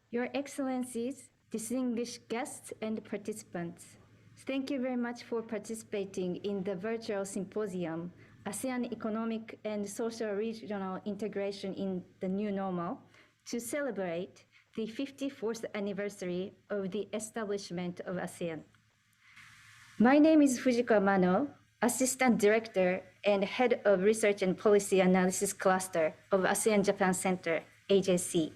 Your Excellencies, distinguished guests and participants, thank you very much for participating in the virtual symposium, ASEAN Economic and Social Regional Integration in the New Normal, to celebrate the 54th anniversary of the establishment of ASEAN. My name is Fujiko Mano, Assistant Director and Head of Research and Policy Analysis Cluster of ASEAN-Japan Center, AJC.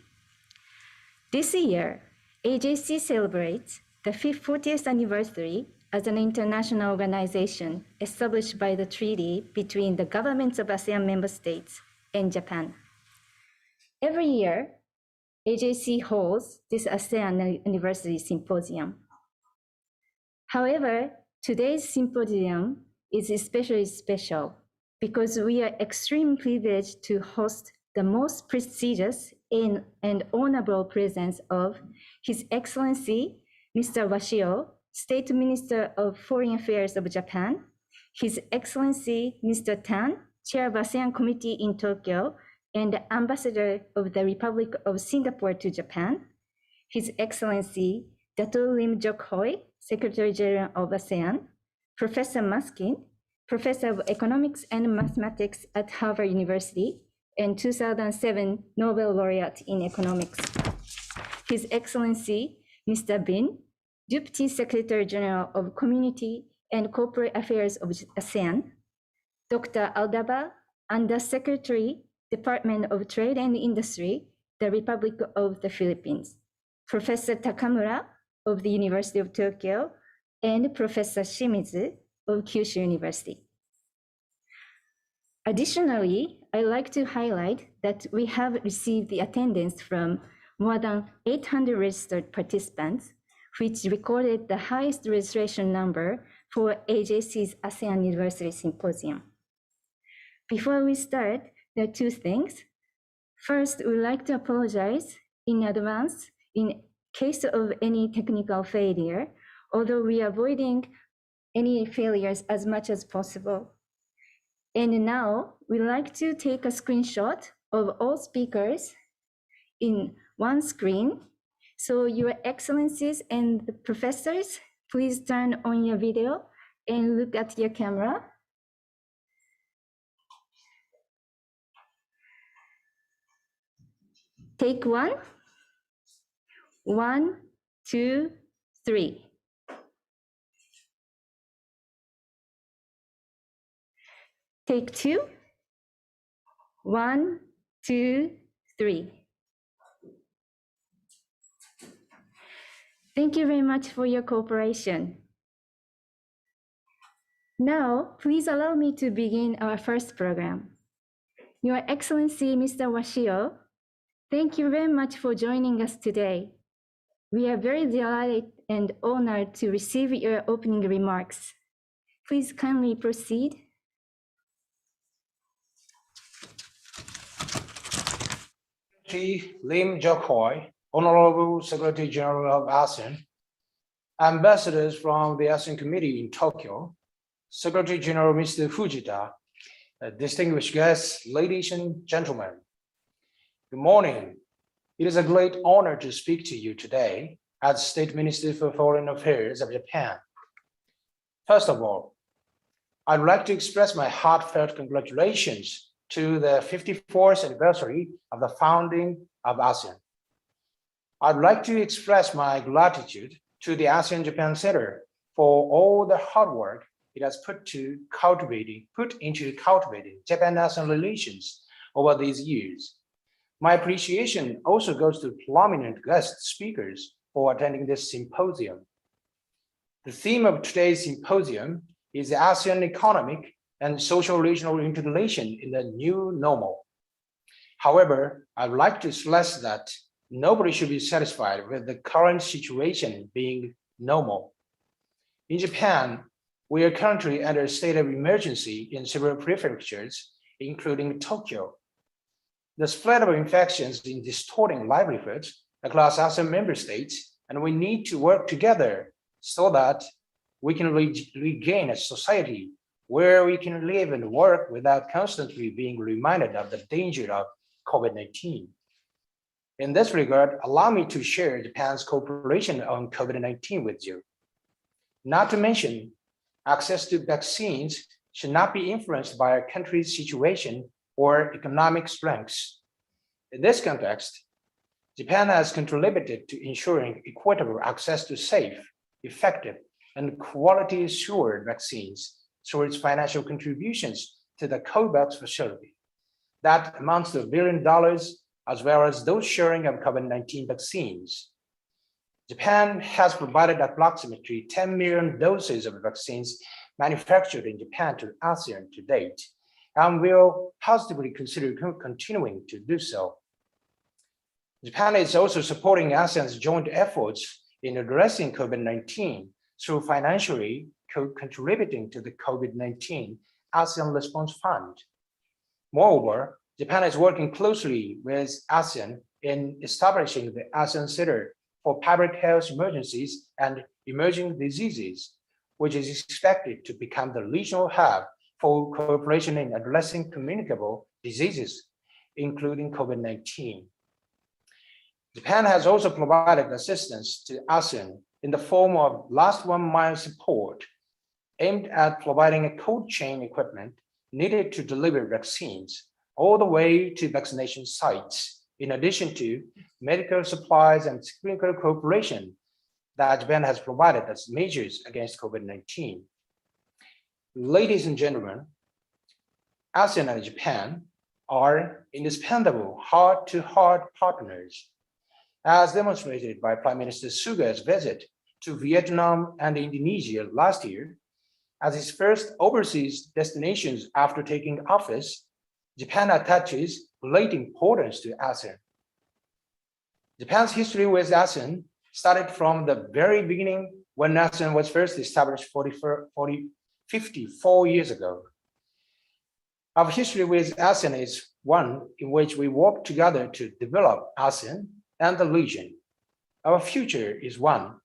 This year, AJC celebrates the 40th anniversary as an international organization established by the treaty between the governments of ASEAN member states and Japan. Every year, AJC holds this ASEAN Anniversary Symposium. However, today's symposium is especially special because we are extremely privileged to host the most prestigious and honorable presence of His Excellency, Mr. Washio, State Minister of Foreign Affairs of Japan, His Excellency, Mr. Tan, Chair of ASEAN Committee in Tokyo, and Ambassador of the Republic of Singapore to Japan, His Excellency, Dato Lim Jok Hoi, Secretary General of ASEAN, Professor Maskin, Professor of Economics and Mathematics at Harvard University, and 2007 Nobel Laureate in Economics. His Excellency, Mr. Bin, Deputy Secretary General of Community and Corporate Affairs of ASEAN, Dr. Aldaba, Under Secretary, Department of Trade and Industry, the Republic of the Philippines, Professor Takamura of the University of Tokyo, and Professor Shimizu of Kyushu University. Additionally, I'd like to highlight that we have received the attendance from more than 800 registered participants, which recorded the highest registration number for AJC's ASEAN Anniversary Symposium. Before we start, there are two things. First, we'd like to apologize in advance in case of any technical failure, although we are avoiding any failures as much as possible. And now we'd like to take a screenshot of all speakers in one screen. So Your Excellencies and the professors, please turn on your video and look at your camera. Take one. 1, 2, 3. Take two. 1, 2, 3. Thank you very much for your cooperation. Now, please allow me to begin our first program. Your Excellency, Mr. Washio, thank you very much for joining us today. We are very delighted and honored to receive your opening remarks. Please kindly proceed. Lim Jok Hoi, Honorable Secretary General of ASEAN, ambassadors from the ASEAN Committee in Tokyo, Secretary General Mr. Fujita, distinguished guests, ladies and gentlemen. Good morning. It is a great honor to speak to you today as State Minister for Foreign Affairs of Japan. First of all, I'd like to express my heartfelt congratulations to the 54th anniversary of the founding of ASEAN. I'd like to express my gratitude to the ASEAN-Japan Center for all the hard work it has put into cultivating Japan-ASEAN relations over these years. My appreciation also goes to prominent guest speakers for attending this symposium. The theme of today's symposium is the ASEAN economic and social regional integration in the new normal. However, I'd like to stress that nobody should be satisfied with the current situation being normal. In Japan, we are currently under a state of emergency in several prefectures, including Tokyo. The spread of infections is distorting livelihoods across ASEAN member states, and we need to work together so that we can regain a society where we can live and work without constantly being reminded of the danger of COVID-19. In this regard, allow me to share Japan's cooperation on COVID-19 with you. Not to mention, access to vaccines should not be influenced by a country's situation or economic strengths. In this context, Japan has contributed to ensuring equitable access to safe, effective, and quality assured vaccines through its financial contributions to the COVAX facility. That amounts to $1 billion, as well as those sharing of COVID-19 vaccines. Japan has provided approximately 10 million doses of vaccines manufactured in Japan to ASEAN to date, and will positively consider continuing to do so. Japan is also supporting ASEAN's joint efforts in addressing COVID-19 through financially contributing to the COVID-19 ASEAN Response Fund. Moreover, Japan is working closely with ASEAN in establishing the ASEAN Center for Public Health Emergencies and Emerging Diseases, which is expected to become the regional hub for cooperation in addressing communicable diseases, including COVID-19. Japan has also provided assistance to ASEAN in the form of last 1 mile support aimed at providing a cold chain equipment needed to deliver vaccines all the way to vaccination sites, in addition to medical supplies and clinical cooperation that Japan has provided as measures against COVID-19. Ladies and gentlemen, ASEAN and Japan are indispensable heart-to-heart partners, as demonstrated by Prime Minister Suga's visit to Vietnam and Indonesia last year. As his first overseas destinations after taking office, Japan attaches great importance to ASEAN. Japan's history with ASEAN started from the very beginning when ASEAN was first established 54 years ago. Our history with ASEAN is one in which we work together to develop ASEAN and the region. Our future is one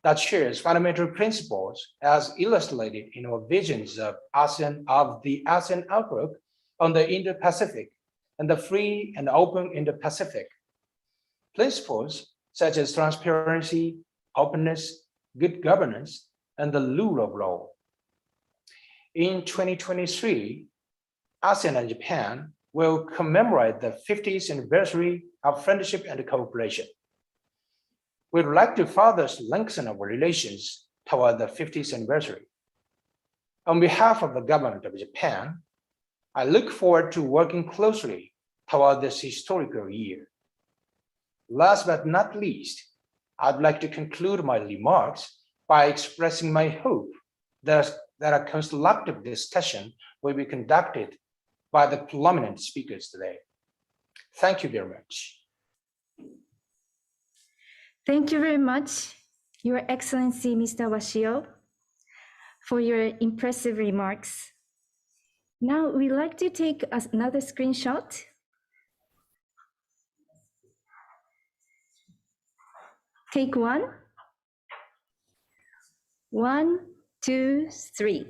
that shares fundamental principles as illustrated in our visions of the ASEAN outlook on the Indo-Pacific and the free and open Indo-Pacific. Principles such as transparency, openness, good governance, and the rule of law. In 2023, ASEAN and Japan will commemorate the 50th anniversary of friendship and cooperation. We'd like to further lengthen our relations toward the 50th anniversary. On behalf of the government of Japan, I look forward to working closely toward this historical year. Last but not least, I'd like to conclude my remarks by expressing my hope that a constructive discussion will be conducted by the prominent speakers today. Thank you very much. Thank you very much, Your Excellency, Mr. Washio, for your impressive remarks. Now we'd like to take another screenshot. Take one. 1, 2, 3.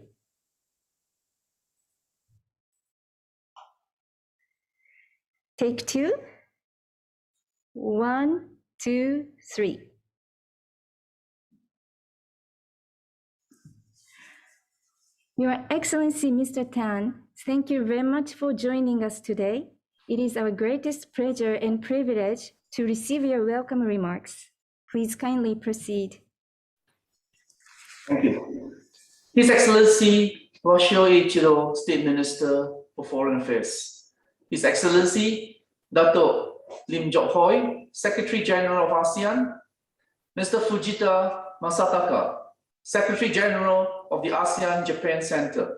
Take two. 1, 2, 3. Your Excellency, Mr. Tan, thank you very much for joining us today. It is our greatest pleasure and privilege to receive your welcome remarks. Please kindly proceed. Thank you. His Excellency Washio Ichiro, State Minister for Foreign Affairs. His Excellency Dato Lim Jock Hoi, Secretary General of ASEAN. Mr. Fujita Masataka, Secretary General of the ASEAN-Japan Center.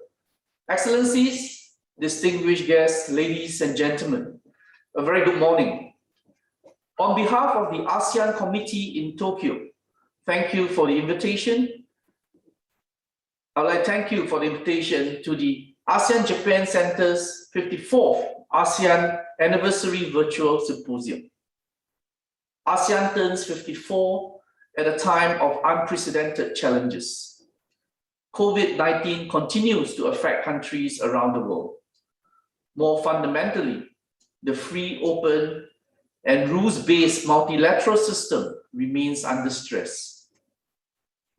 Excellencies, distinguished guests, ladies and gentlemen, a very good morning. On behalf of the ASEAN Committee in Tokyo, thank you for the invitation. I'd like to thank you for the invitation to the ASEAN-Japan Center's 54th ASEAN Anniversary Virtual Symposium. ASEAN turns 54 at a time of unprecedented challenges. COVID-19 continues to affect countries around the world. More fundamentally, the free, open, and rules-based multilateral system remains under stress.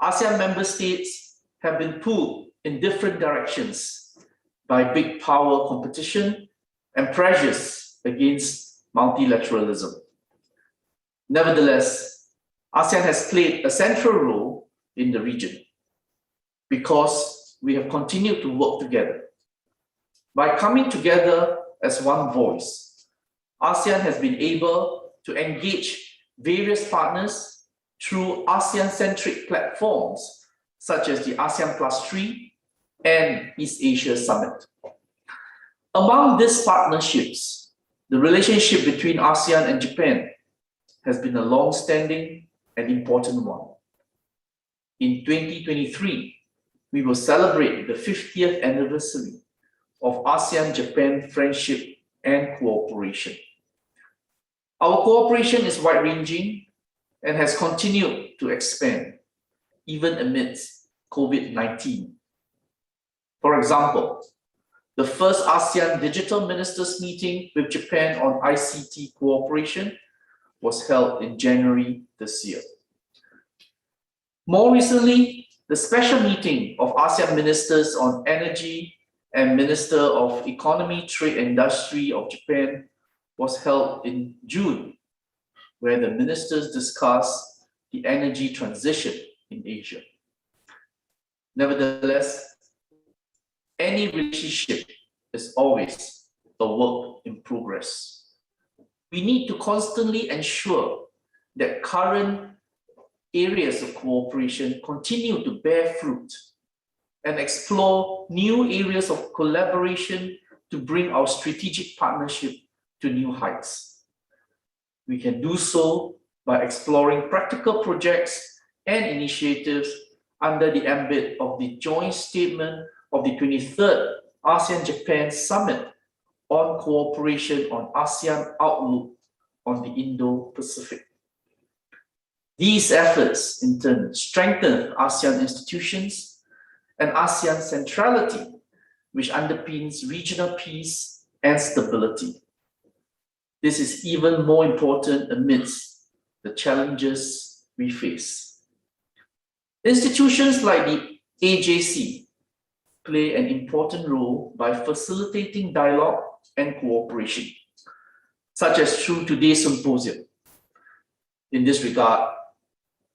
ASEAN member states have been pulled in different directions by big power competition and pressures against multilateralism. Nevertheless, ASEAN has played a central role in the region because we have continued to work together. By coming together as one voice, ASEAN has been able to engage various partners through ASEAN-centric platforms such as the ASEAN Plus 3 and East Asia Summit. Among these partnerships, the relationship between ASEAN and Japan has been a long-standing and important one. In 2023, we will celebrate the 50th anniversary of ASEAN-Japan friendship and cooperation. Our cooperation is wide-ranging and has continued to expand, even amidst COVID-19. For example, the first ASEAN Digital Ministers meeting with Japan on ICT cooperation was held in January this year. More recently, the special meeting of ASEAN Ministers on Energy and Minister of Economy, Trade and Industry of Japan was held in June, where the ministers discussed the energy transition in Asia. Nevertheless, any relationship is always a work in progress. We need to constantly ensure that current areas of cooperation continue to bear fruit and explore new areas of collaboration to bring our strategic partnership to new heights. We can do so by exploring practical projects and initiatives under the ambit of the joint statement of the 23rd ASEAN-Japan Summit on Cooperation on ASEAN Outlook on the Indo-Pacific. These efforts, in turn, strengthen ASEAN institutions and ASEAN centrality, which underpins regional peace and stability. This is even more important amidst the challenges we face. Institutions like the AJC play an important role by facilitating dialogue and cooperation, such as through today's symposium. In this regard,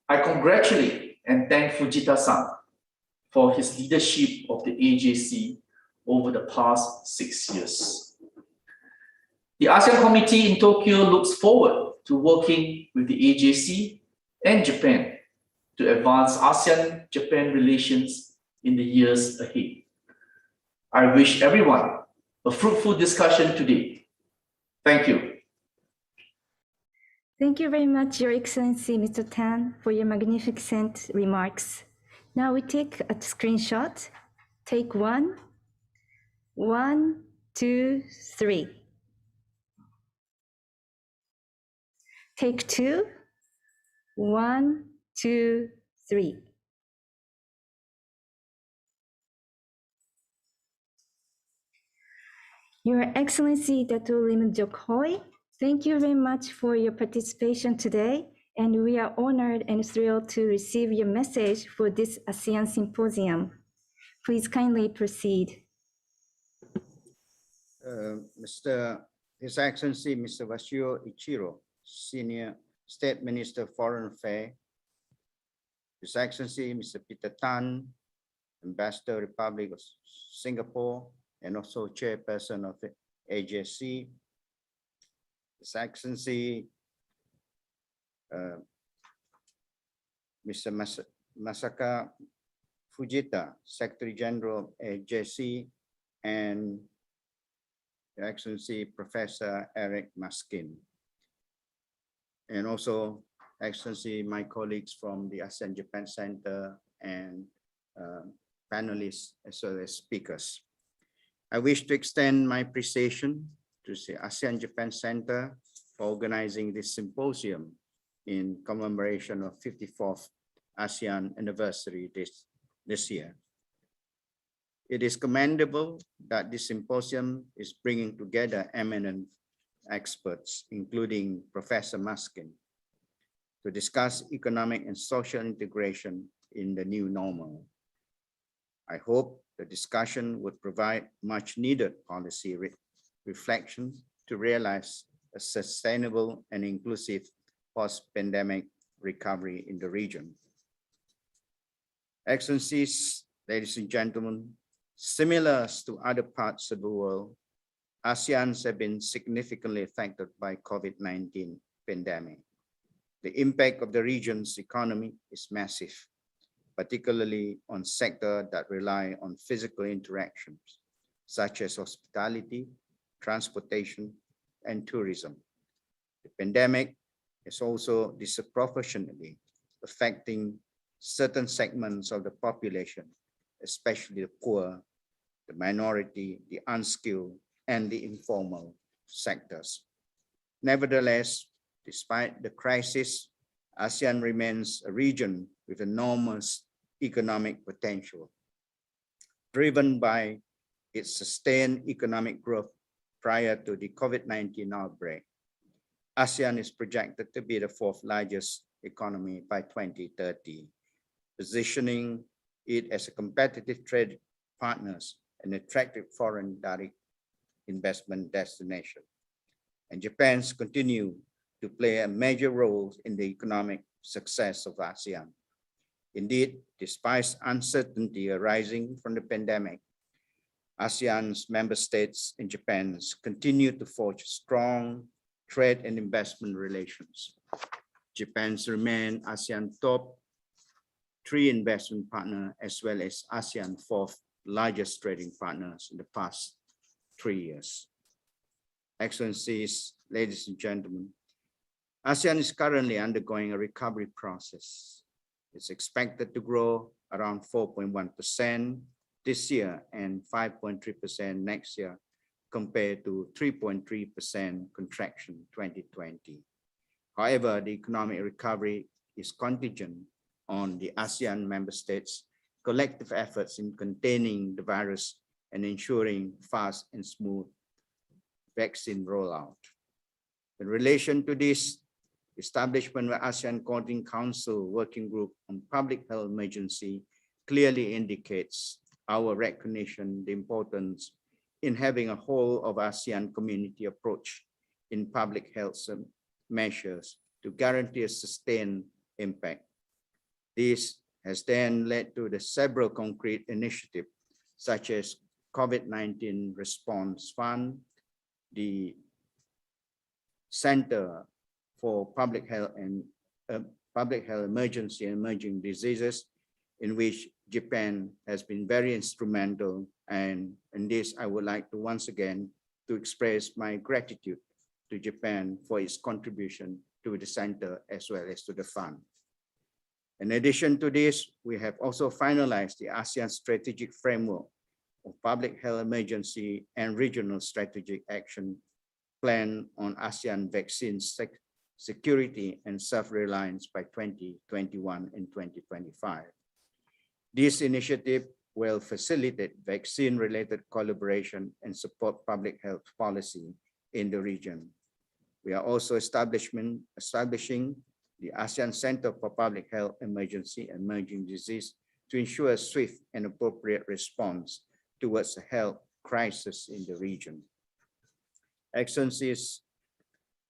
I congratulate and thank Fujita-san for his leadership of the AJC over the past 6 years. The ASEAN Committee in Tokyo looks forward to working with the AJC and Japan to advance ASEAN-Japan relations in the years ahead. I wish everyone a fruitful discussion today. Thank you. Thank you very much, Your Excellency, Mr. Tan, for your magnificent remarks. Now we take a screenshot. Take one. 1, 2, 3. Take two. 1, 2, 3. Your Excellency Dato' Lim Jok-hoi, thank you very much for your participation today, and we are honored and thrilled to receive your message for this ASEAN Symposium. Please kindly proceed. His Excellency Mr. Washio Ichiro, Senior State Minister of Foreign Affairs, His Excellency Mr. Peter Tan, Ambassador Republic of Singapore, and also Chairperson of the AJC, His Excellency Mr. Masaka Fujita, Secretary General of AJC, and Your Excellency Professor Eric Maskin, and also Excellency my colleagues from the ASEAN-Japan Center and panelists as well as speakers. I wish to extend my appreciation to the ASEAN-Japan Center for organizing this symposium in commemoration of 54th ASEAN anniversary this year. It is commendable that this symposium is bringing together eminent experts, including Professor Maskin, to discuss economic and social integration in the new normal. I hope the discussion would provide much needed policy reflection to realize a sustainable and inclusive post-pandemic recovery in the region. Excellencies, ladies and gentlemen, similar to other parts of the world, ASEANs have been significantly affected by COVID-19 pandemic. The impact of the region's economy is massive, particularly on sectors that rely on physical interactions, such as hospitality, transportation, and tourism. The pandemic is also disproportionately affecting certain segments of the population, especially the poor, the minority, the unskilled, and the informal sectors. Nevertheless, despite the crisis, ASEAN remains a region with enormous economic potential, driven by its sustained economic growth prior to the COVID-19 outbreak. ASEAN is projected to be the fourth largest economy by 2030, positioning it as a competitive trade partner and attractive foreign direct investment destination. And Japan's continue to play a major role in the economic success of ASEAN. Indeed, despite uncertainty arising from the pandemic, ASEAN's member states and Japan continue to forge strong trade and investment relations. Japan's remain ASEAN top 3 investment partner, as well as ASEAN 4th largest trading partners in the past 3 years. Excellencies, ladies and gentlemen, ASEAN is currently undergoing a recovery process. It's expected to grow around 4.1% this year and 5.3% next year, compared to 3.3% contraction 2020. However, the economic recovery is contingent on the ASEAN member states' collective efforts in containing the virus and ensuring fast and smooth vaccine rollout. In relation to this, establishment of ASEAN Coordinating Council Working Group on Public Health Emergency clearly indicates our recognition the importance in having a whole of ASEAN community approach in public health measures to guarantee a sustained impact. This has then led to the several concrete initiatives such as COVID-19 Response Fund, the Center for Public Health and Emergency and Emerging Diseases, in which Japan has been very instrumental. And in this, I would like to once again to express my gratitude to Japan for its contribution to the center as well as to the fund. In addition to this, we have also finalized the ASEAN Strategic Framework of Public Health Emergency and Regional Strategic Action Plan on ASEAN Vaccine Security and Self-Reliance by 2021 and 2025. This initiative will facilitate vaccine-related collaboration and support public health policy in the region. We are also establishing the ASEAN Center for Public Health Emergency and Emerging Disease to ensure a swift and appropriate response towards a health crisis in the region. Excellencies,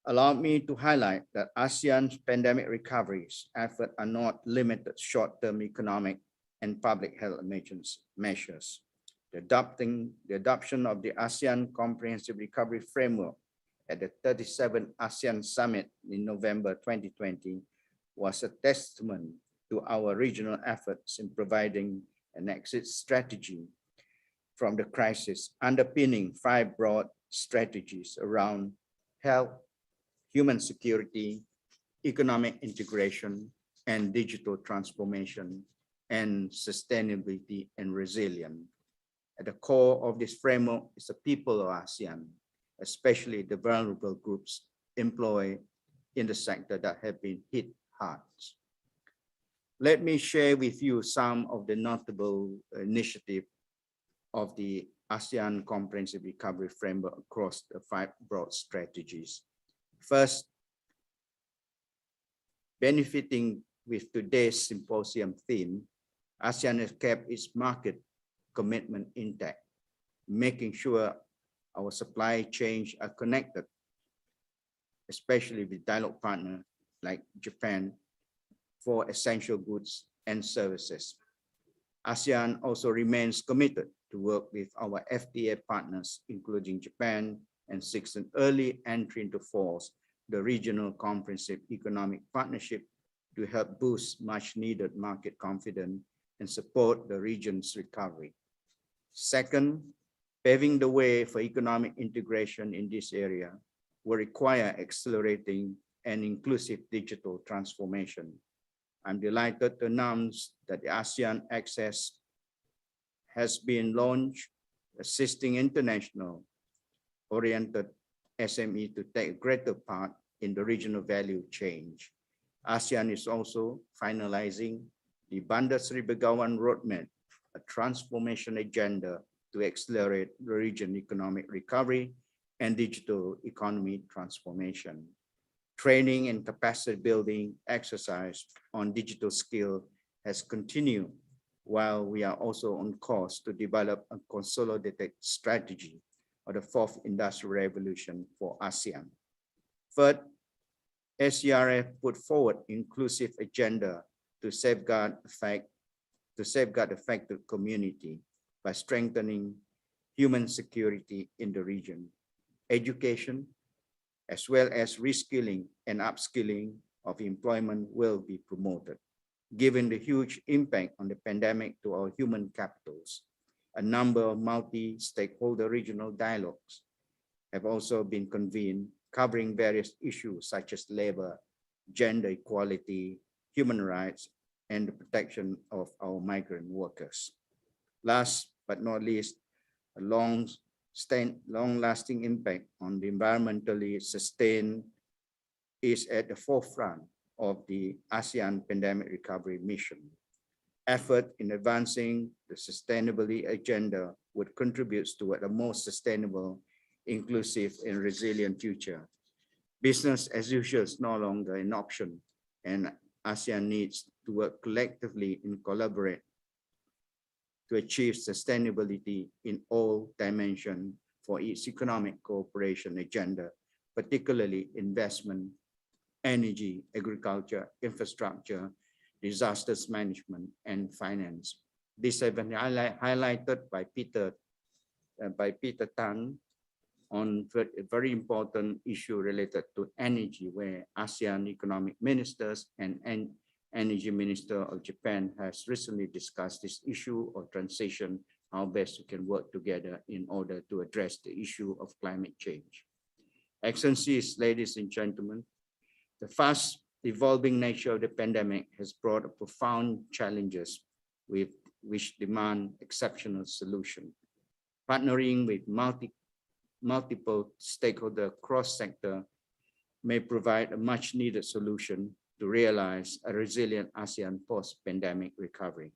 allow me to highlight that ASEAN's pandemic recoveries efforts are not limited short-term economic and public health emergency measures. The adoption of the ASEAN Comprehensive Recovery Framework at the 37th ASEAN Summit in November 2020 was a testament to our regional efforts in providing an exit strategy from the crisis, underpinning 5 broad strategies around health, human security, economic integration, and digital transformation, and sustainability and resilience. At the core of this framework is the people of ASEAN, especially the vulnerable groups employed in the sector that have been hit hard. Let me share with you some of the notable initiatives of the ASEAN Comprehensive Recovery Framework across the 5 broad strategies. First, benefiting with today's symposium theme, ASEAN has kept its market commitment intact, making sure our supply chains are connected, especially with dialogue partners like Japan for essential goods and services. ASEAN also remains committed to work with our FTA partners, including Japan, and seeks an early entry into force the regional comprehensive economic partnership to help boost much needed market confidence and support the region's recovery. Second, paving the way for economic integration in this area will require accelerating an inclusive digital transformation. I'm delighted to announce that the ASEAN Access has been launched, assisting international oriented SME to take a greater part in the regional value chain. ASEAN is also finalizing the Bandar Seri Begawan Roadmap, a transformation agenda to accelerate the region economic recovery and digital economy transformation. Training and capacity building exercise on digital skill has continued, while we are also on course to develop a consolidated strategy of the 4th Industrial Revolution for ASEAN. Third, SCRF put forward inclusive agenda to safeguard affected community by strengthening human security in the region. Education, as well as reskilling and upskilling of employment will be promoted. Given the huge impact on the pandemic to our human capitals, a number of multi-stakeholder regional dialogues have also been convened, covering various issues such as labor, gender equality, human rights, and the protection of our migrant workers. Last but not least, a long-lasting impact on the environmentally sustained is at the forefront of the ASEAN Pandemic Recovery Mission. Effort in advancing the sustainability agenda would contribute toward a more sustainable, inclusive, and resilient future. Business as usual is no longer an option, and ASEAN needs to work collectively and collaborate to achieve sustainability in all dimensions for its economic cooperation agenda, particularly investment, energy, agriculture, infrastructure, disasters management, and finance. This has been highlighted by Peter Tan on a very important issue related to energy, where ASEAN economic ministers and Energy Minister of Japan has recently discussed this issue of transition, how best we can work together in order to address the issue of climate change. Excellencies, ladies and gentlemen, the fast evolving nature of the pandemic has brought profound challenges which demand exceptional solutions. Partnering with multiple stakeholders across sector may provide a much needed solution to realize a resilient ASEAN post-pandemic recovery.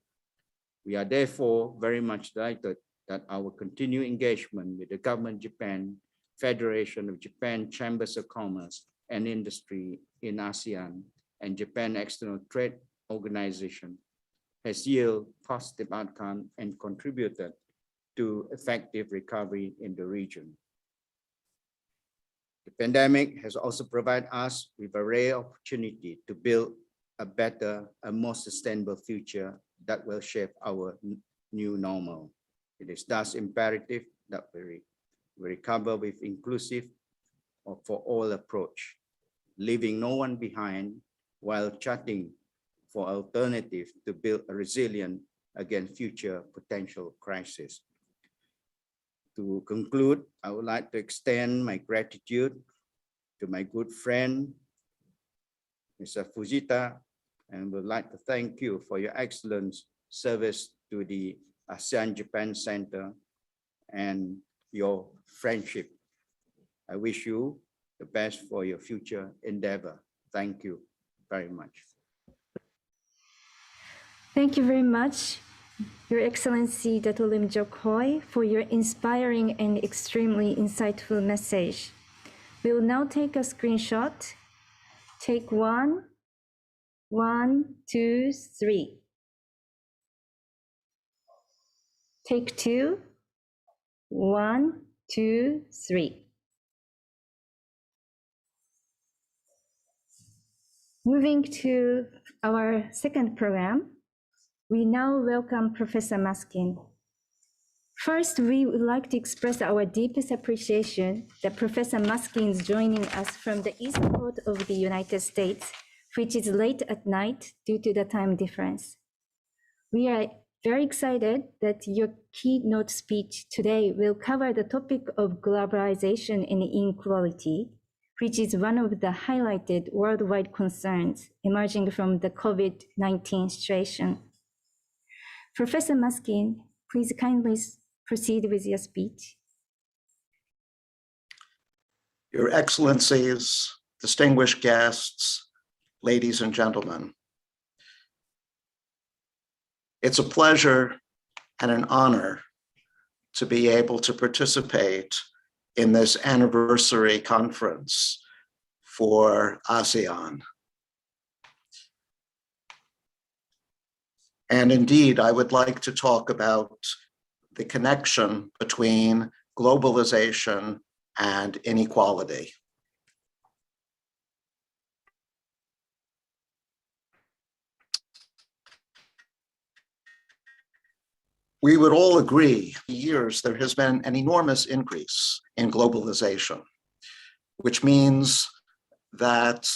We are therefore very much delighted that our continued engagement with the Government of Japan, Federation of Japan Chambers of Commerce and Industry in ASEAN, and Japan External Trade Organization has yielded positive outcome and contributed to effective recovery in the region. The pandemic has also provided us with a rare opportunity to build a better and more sustainable future that will shape our new normal. It is thus imperative that we recover with inclusive or for all approach, leaving no one behind while charting for alternatives to build a resilient against future potential crises. To conclude, I would like to extend my gratitude to my good friend, Mr. Fujita, and would like to thank you for your excellent service to the ASEAN-Japan Center and your friendship. I wish you the best for your future endeavor. Thank you very much. Thank you very much, Your Excellency Dato Lim Jok Hoi, for your inspiring and extremely insightful message. We will now take a screenshot. Take one, 2, 3. Take two, 1, 2, 3. Moving to our second program, we now welcome Professor Maskin. First, we would like to express our deepest appreciation that Professor Maskin is joining us from the East Coast of the United States, which is late at night due to the time difference. We are very excited that your keynote speech today will cover the topic of globalization and inequality, which is one of the highlighted worldwide concerns emerging from the COVID-19 situation. Professor Maskin, please kindly proceed with your speech. Your Excellencies, distinguished guests, ladies and gentlemen. It's a pleasure and an honor to be able to participate in this anniversary conference for ASEAN. And indeed, I would like to talk about the connection between globalization and inequality. We would all agree, for years there has been an enormous increase in globalization, which means that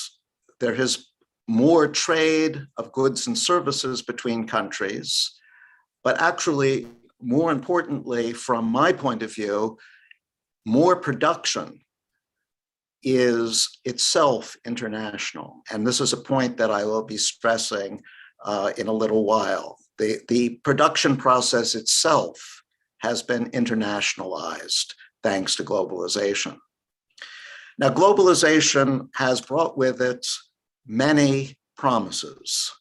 there has more trade of goods and services between countries, but actually, more importantly, from my point of view, more production is itself international. And this is a point that I will be stressing in a little while. The production process itself has been internationalized thanks to globalization. Now, globalization has brought with it many promises.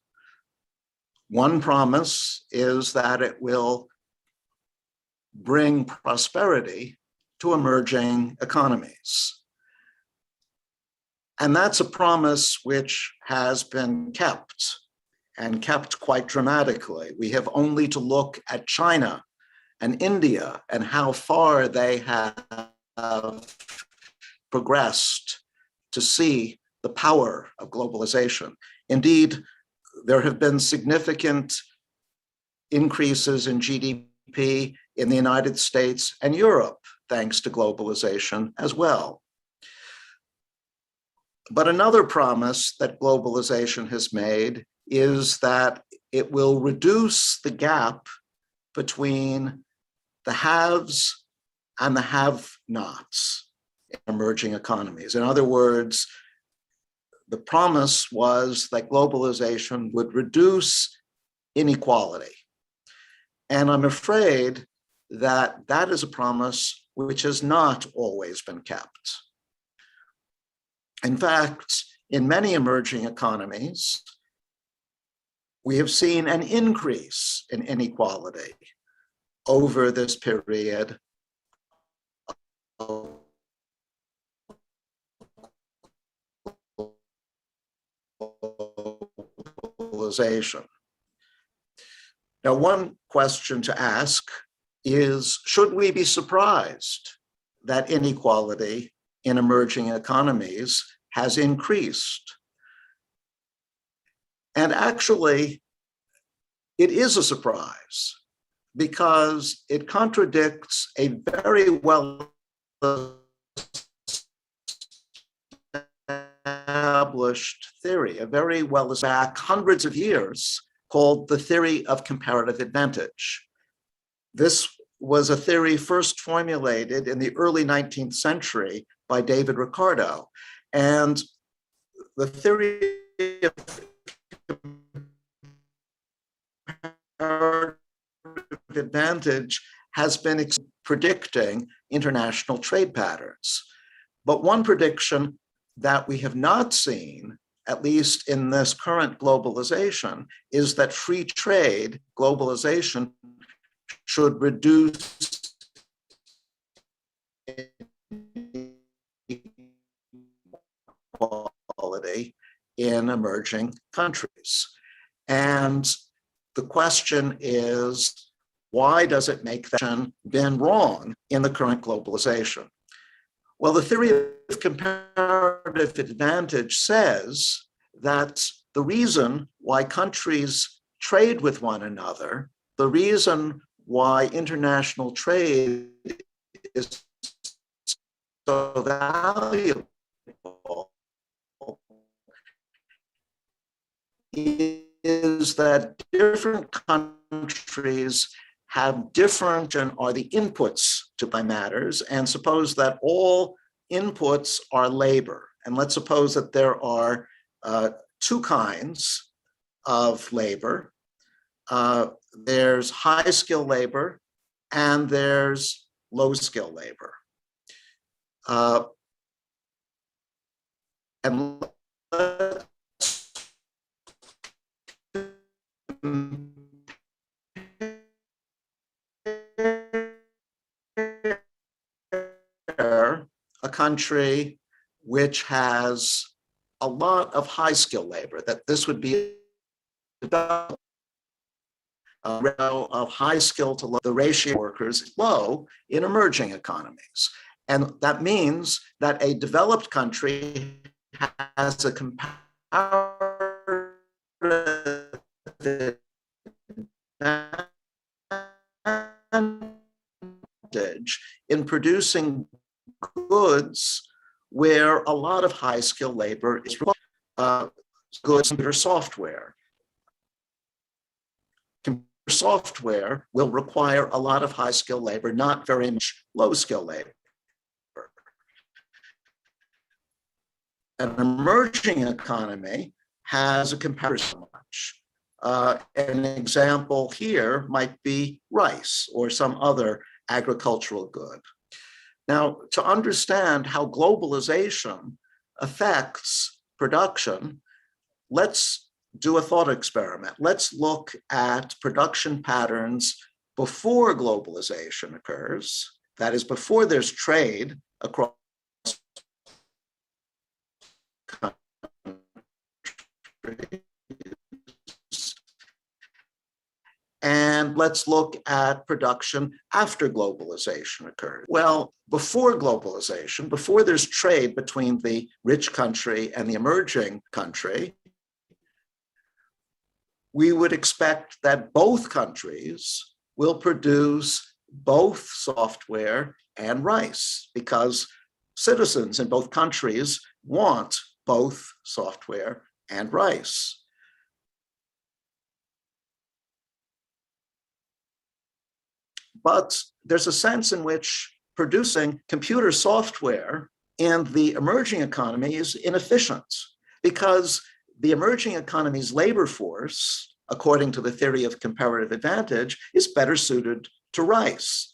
One promise is that it will bring prosperity to emerging economies. And that's a promise which has been kept, and kept quite dramatically. We have only to look at China and India and how far they have progressed to see the power of globalization. Indeed, there have been significant increases in GDP in the United States and Europe, thanks to globalization as well. But another promise that globalization has made is that it will reduce the gap between the haves and the have-nots in emerging economies. In other words, the promise was that globalization would reduce inequality. And I'm afraid that that is a promise which has not always been kept. In fact, in many emerging economies, we have seen an increase in inequality over this period of globalization. Now, one question to ask is, should we be surprised that inequality in emerging economies has increased? And actually, it is a surprise because it contradicts a very well established theory, a very well established back hundreds of years, called the theory of comparative advantage. This was a theory first formulated in the early 19th century by David Ricardo. And the theory of comparative advantage has been predicting international trade patterns. But one prediction that we have not seen at least in this current globalization, is that free trade, globalization, should reduce inequality in emerging countries. And the question is, why does it make that been wrong in the current globalization? Well, the theory of comparative advantage says that the reason why countries trade with one another, the reason why international trade is so valuable is that different countries have different and are the inputs to buy matters, and suppose that all inputs are labor. And let's suppose that there are two kinds of labor. There's high skill labor and there's low skill labor. And let's a country which has a lot of high skill labor, that this would be a ratio of high skill to low, the ratio of workers is low in emerging economies. And that means that a developed country has a comparative advantage in producing goods where a lot of high skill labor is required. Goods, computer software. Computer software will require a lot of high skill labor, not very much low skill labor. An emerging economy has a comparison much. An example here might be rice or some other agricultural good. Now, to understand how globalization affects production, let's do a thought experiment. Let's look at production patterns before globalization occurs, that is, before there's trade across countries. And let's look at production after globalization occurred. Well, before globalization, before there's trade between the rich country and the emerging country, we would expect that both countries will produce both software and rice, because citizens in both countries want both software and rice. But there's a sense in which producing computer software in the emerging economy is inefficient, because the emerging economy's labor force, according to the theory of comparative advantage, is better suited to rice.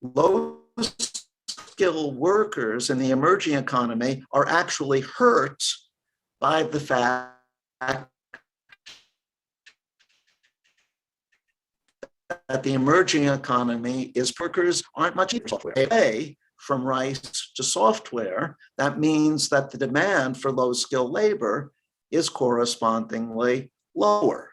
Low-skilled workers in the emerging economy are actually hurt by the fact that the emerging economy is workers aren't much away from rice to software. That means that the demand for low-skilled labor is correspondingly lower.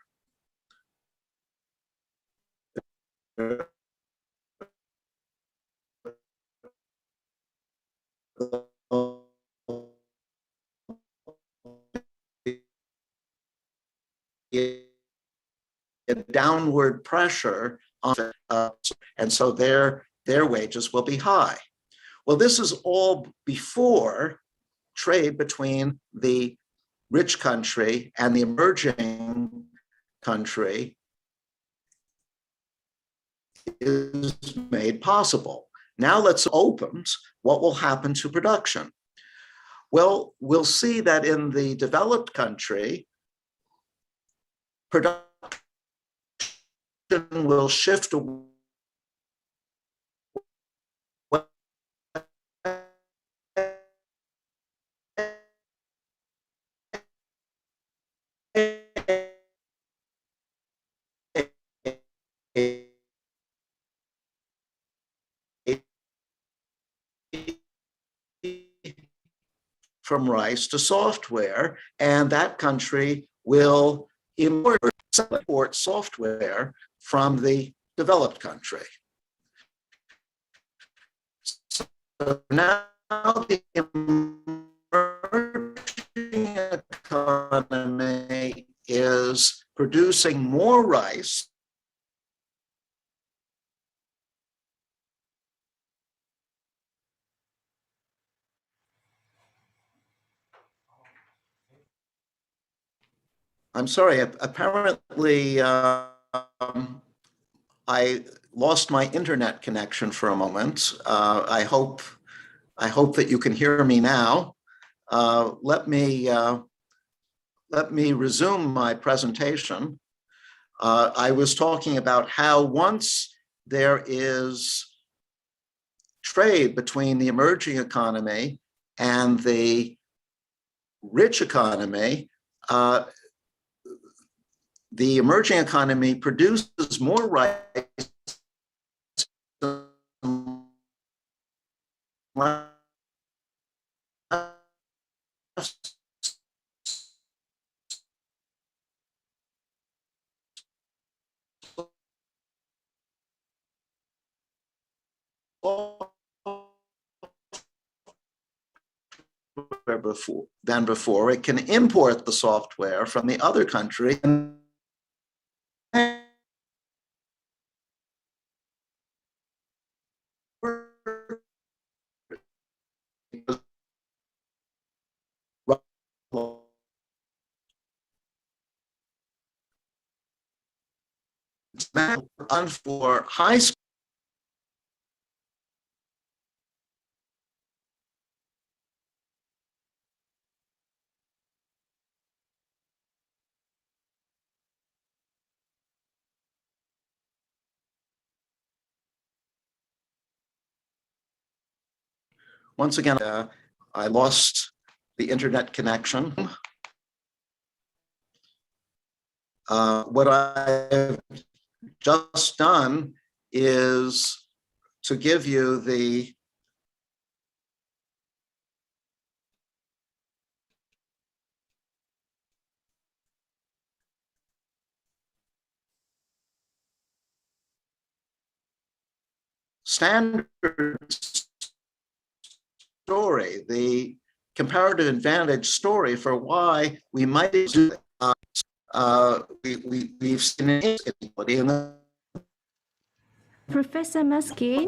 A downward pressure on and so their wages will be high. Well, this is all before trade between the rich country and the emerging country is made possible. Now let's open what will happen to production. Well, we'll see that in the developed country, production will shift away from rice to software, and that country will import software from the developed country. So now the emerging economy is producing more rice I'm sorry, apparently I lost my internet connection for a moment. I hope that you can hear me now. Let me resume my presentation. I was talking about how once there is trade between the emerging economy and the rich economy, the emerging economy produces more rice than before. It can import the software from the other country and for high school. Once again, I lost the internet connection. What I've just done is to give you the standard story, the comparative advantage story for why we might do we've seen inequality in the Professor Maskin,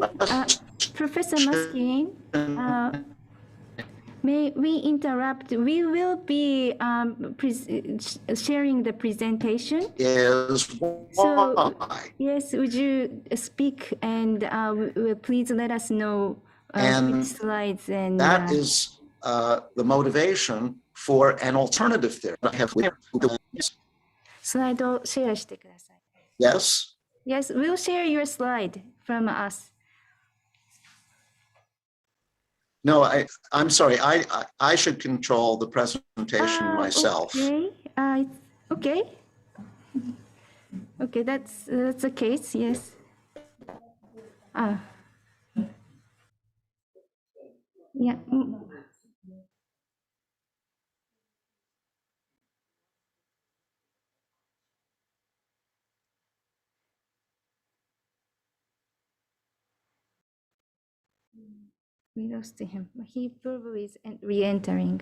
may we interrupt? We will be sharing the presentation. is why. So, yes, would you speak and please let us know which slides and that is the motivation for an alternative theory. I have slideをシェアしてください. Yes. Yes, we'll share your slide from us. No, I'm sorry. I should control the presentation myself. Okay. Okay. Okay, that's the case. Yes. Yeah. We lost him. He probably is re-entering.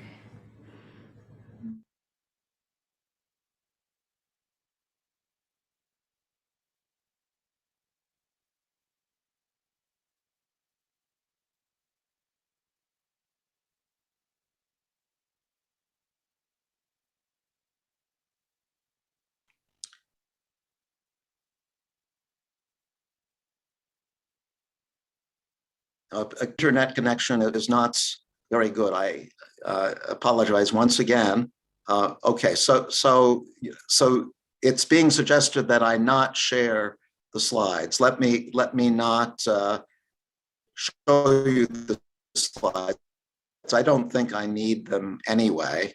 Internet connection is not very good. I apologize once again. Okay, so it's being suggested that I not share the slides. Let me not show you the slides. I don't think I need them anyway.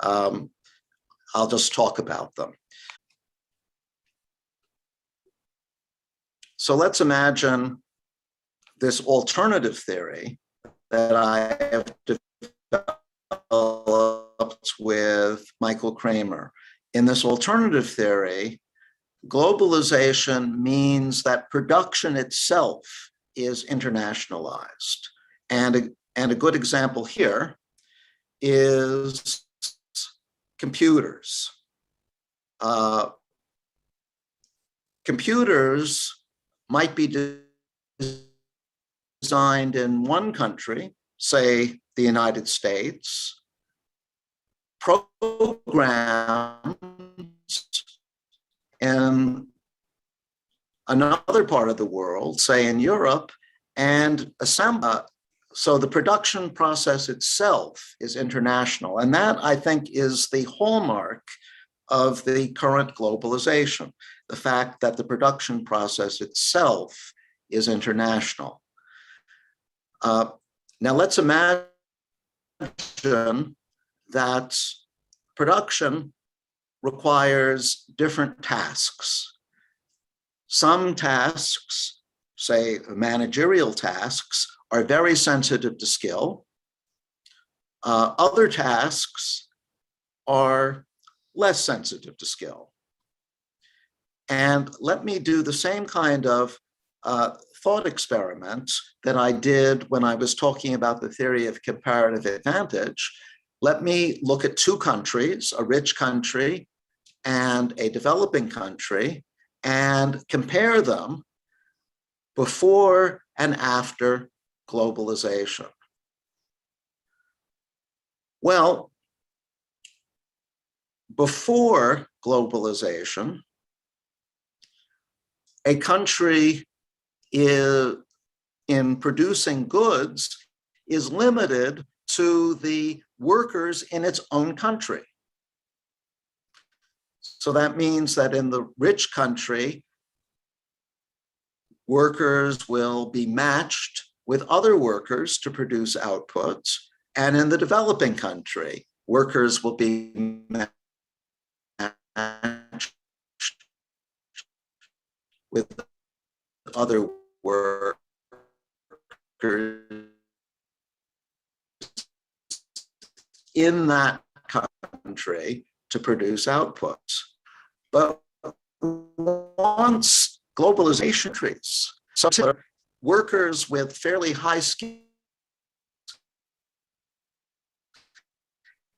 I'll just talk about them. So let's imagine this alternative theory that I have developed with Michael Kramer. In this alternative theory, globalization means that production itself is internationalized. And a good example here is computers. Computers might be designed in one country, say the United States, programmed in another part of the world, say in Europe, and assembled. So the production process itself is international. And that, I think, is the hallmark of the current globalization, the fact that the production process itself is international. Now let's imagine that production requires different tasks. Some tasks, say managerial tasks, are very sensitive to skill. Other tasks are less sensitive to skill. And let me do the same kind of thought experiment that I did when I was talking about the theory of comparative advantage. Let me look at two countries, a rich country and a developing country, and compare them before and after globalization. Well, before globalization, a country in producing goods is limited to the workers in its own country. So that means that in the rich country, workers will be matched with other workers to produce outputs. And in the developing country, workers will be matched with other workers in that country to produce outputs. But once globalization increases, so workers with fairly high skills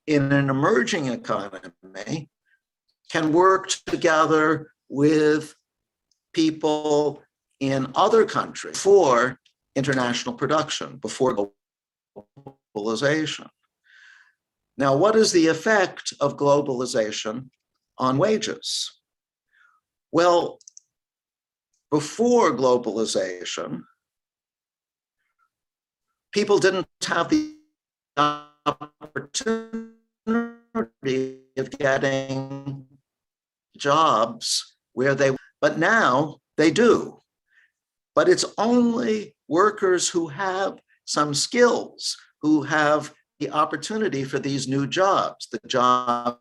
in an emerging economy can work together with people in other countries for international production, before globalization. Now, what is the effect of globalization on wages? Well, before globalization, people didn't have the opportunity of getting jobs where they, but now they do. But it's only workers who have some skills, who have the opportunity for these new jobs, the jobs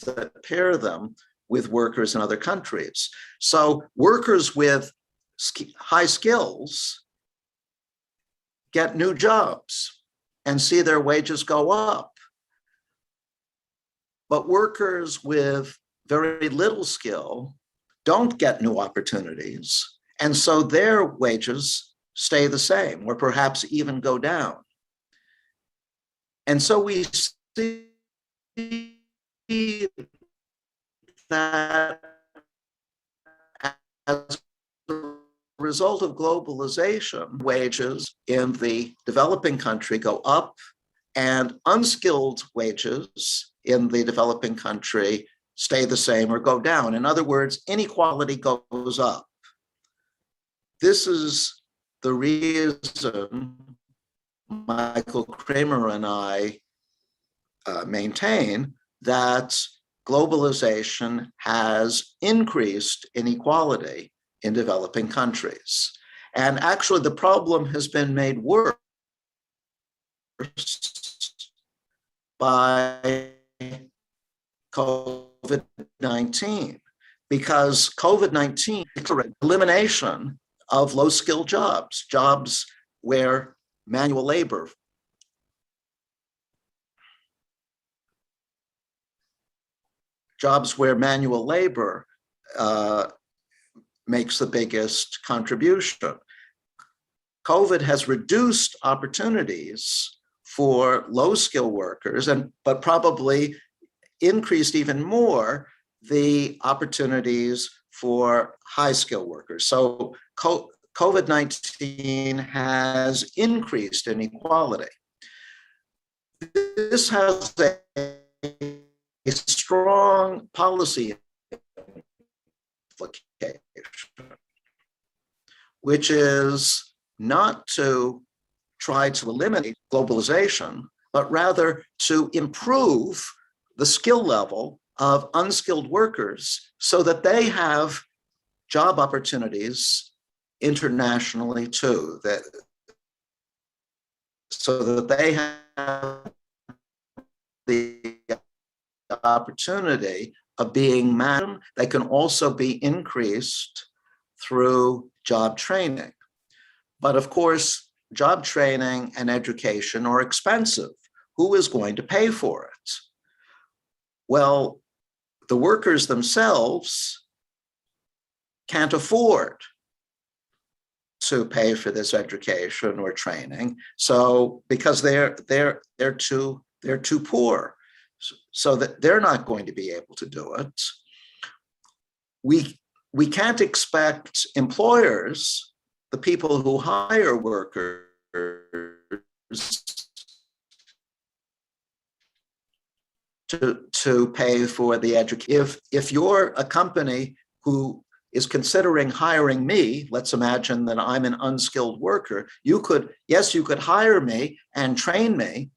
that pair them with workers in other countries. So workers with high skills get new jobs and see their wages go up. But workers with very little skill don't get new opportunities. And so their wages stay the same, or perhaps even go down. And so we see that as a result of globalization, wages in the developing country go up, and unskilled wages in the developing country stay the same or go down. In other words, inequality goes up. This is the reason Michael Kramer and I maintain that globalization has increased inequality in developing countries. And actually, the problem has been made worse by COVID-19, because COVID-19 elimination of low-skilled jobs, jobs where manual labor jobs where manual labor makes the biggest contribution. COVID has reduced opportunities for low-skill workers, but probably increased even more the opportunities for high-skill workers. So COVID-19 has increased inequality. This has a strong policy implication, which is not to try to eliminate globalization, but rather to improve the skill level of unskilled workers so that they have job opportunities internationally too, so that they have the opportunity of being matched. They can also be increased through job training. But of course, job training and education are expensive. Who is going to pay for it? Well, the workers themselves can't afford to pay for this education or training. So because they're too poor, so that they're not going to be able to do it. We can't expect employers, the people who hire workers, to pay for the education. If you're a company who is considering hiring me, let's imagine that I'm an unskilled worker, you could hire me and train me,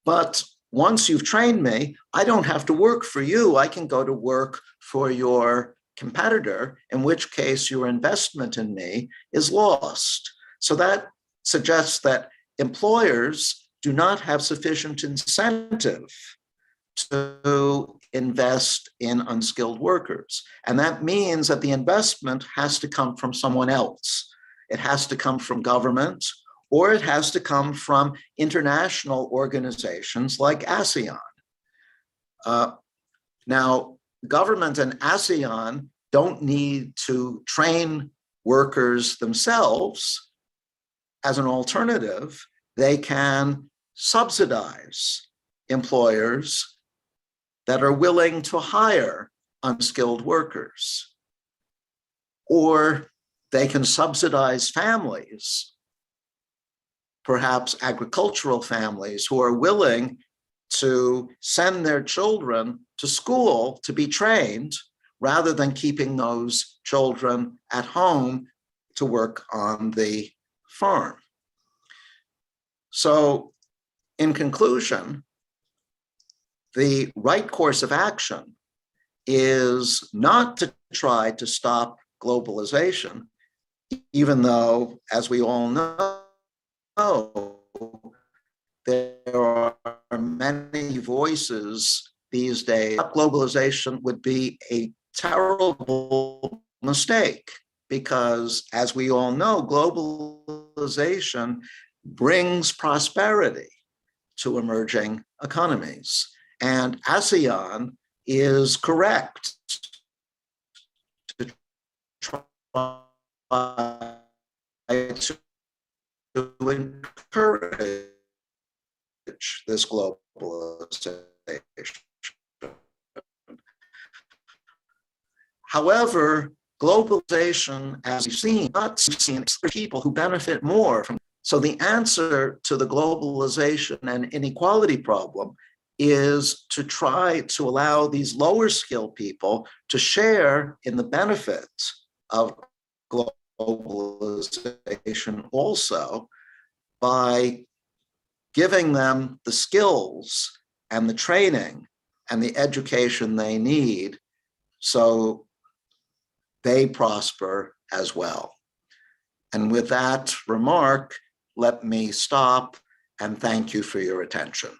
but once you've trained me, I don't have to work for you. I can go to work for your competitor, in which case your investment in me is lost. So that suggests that employers do not have sufficient incentive to invest in unskilled workers. And that means that the investment has to come from someone else. It has to come from government, or it has to come from international organizations like ASEAN. Now, government and ASEAN don't need to train workers themselves. As an alternative, they can subsidize employers that are willing to hire unskilled workers. Or they can subsidize families, perhaps agricultural families, who are willing to send their children to school to be trained rather than keeping those children at home to work on the farm. So, in conclusion, the right course of action is not to try to stop globalization, even though, as we all know, there are many voices these days. Globalization would be a terrible mistake because, as we all know, globalization brings prosperity to emerging economies. And ASEAN is correct to try to encourage this globalization. However, globalization, as we've seen, not seen people who benefit more from. So the answer to the globalization and inequality problem is to try to allow these lower skilled people to share in the benefits of globalization also by giving them the skills and the training and the education they need so they prosper as well. And with that remark, let me stop and thank you for your attention.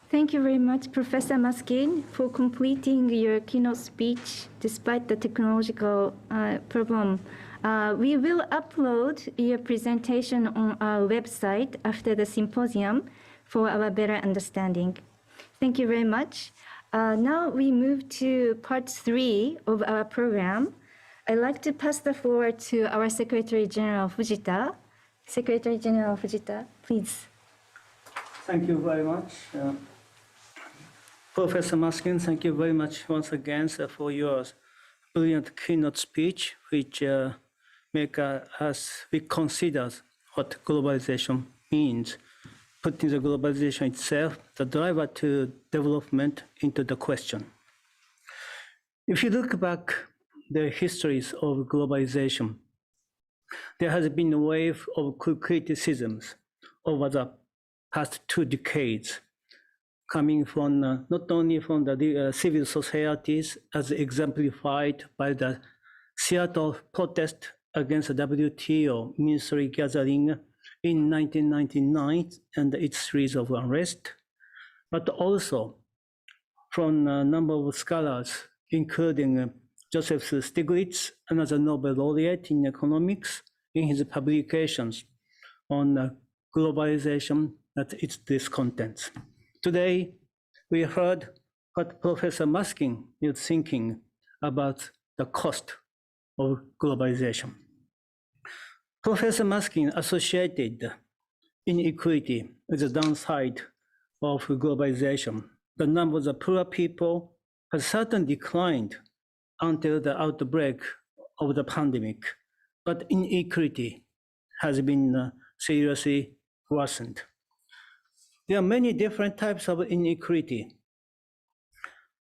Thank you very much, Professor Maskin, for completing your keynote speech despite the technological problem. We will upload your presentation on our website after the symposium for our better understanding. Thank you very much. Now we move to part 3 of our program. I'd like to pass the floor to our Secretary General Fujita. Secretary General Fujita, please. Thank you very much. Professor Maskin, thank you very much once again for your brilliant keynote speech, which make us reconsider what globalization means, putting the globalization itself, the driver to development, into the question. If you look back the histories of globalization, there has been a wave of criticisms over the past 2 decades, coming from not only from the civil societies, as exemplified by the Seattle protest against the WTO ministry gathering in 1999 and its series of unrest, but also from a number of scholars, including Joseph Stiglitz, another Nobel Laureate in economics, in his publications on globalization and its discontents. Today, we heard what Professor Maskin is thinking about the cost of globalization. Professor Maskin associated inequality with the downside of globalization. The number of the poor people has certainly declined until the outbreak of the pandemic, but inequality has been seriously worsened. There are many different types of inequality.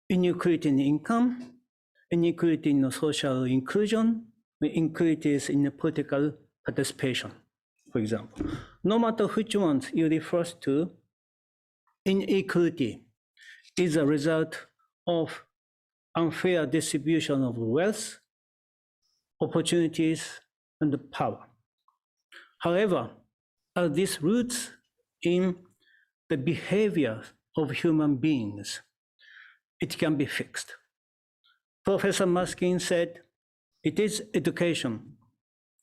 Inequality in income, inequality in social inclusion, inequalities in political participation, for example. No matter which ones you refer to, inequality is a result of unfair distribution of wealth, opportunities, and power. However, as these roots in the behavior of human beings, it can be fixed. Professor Maskin said, it is education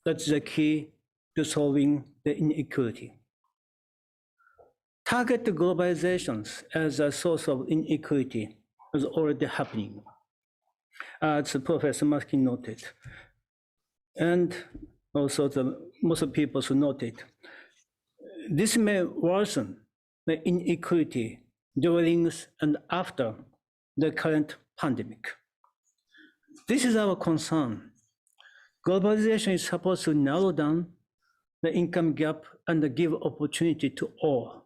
that's the key to solving the inequality. Target globalizations as a source of inequality is already happening, as Professor Maskin noted. And also most people noted. This may worsen the inequality during and after the current pandemic. This is our concern. Globalization is supposed to narrow down the income gap and give opportunity to all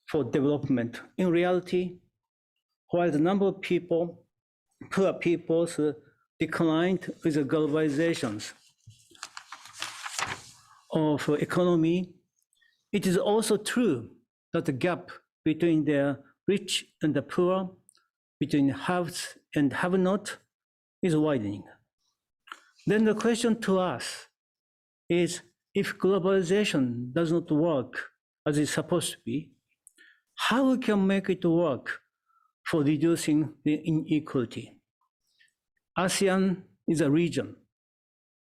for development. In reality, while the number of people, poor people, declined with the globalizations of economy, it is also true that the gap between the rich and the poor, between haves and have-not, is widening. Then the question to us is, if globalization does not work as it's supposed to be, how we can make it work for reducing the inequality? ASEAN is a region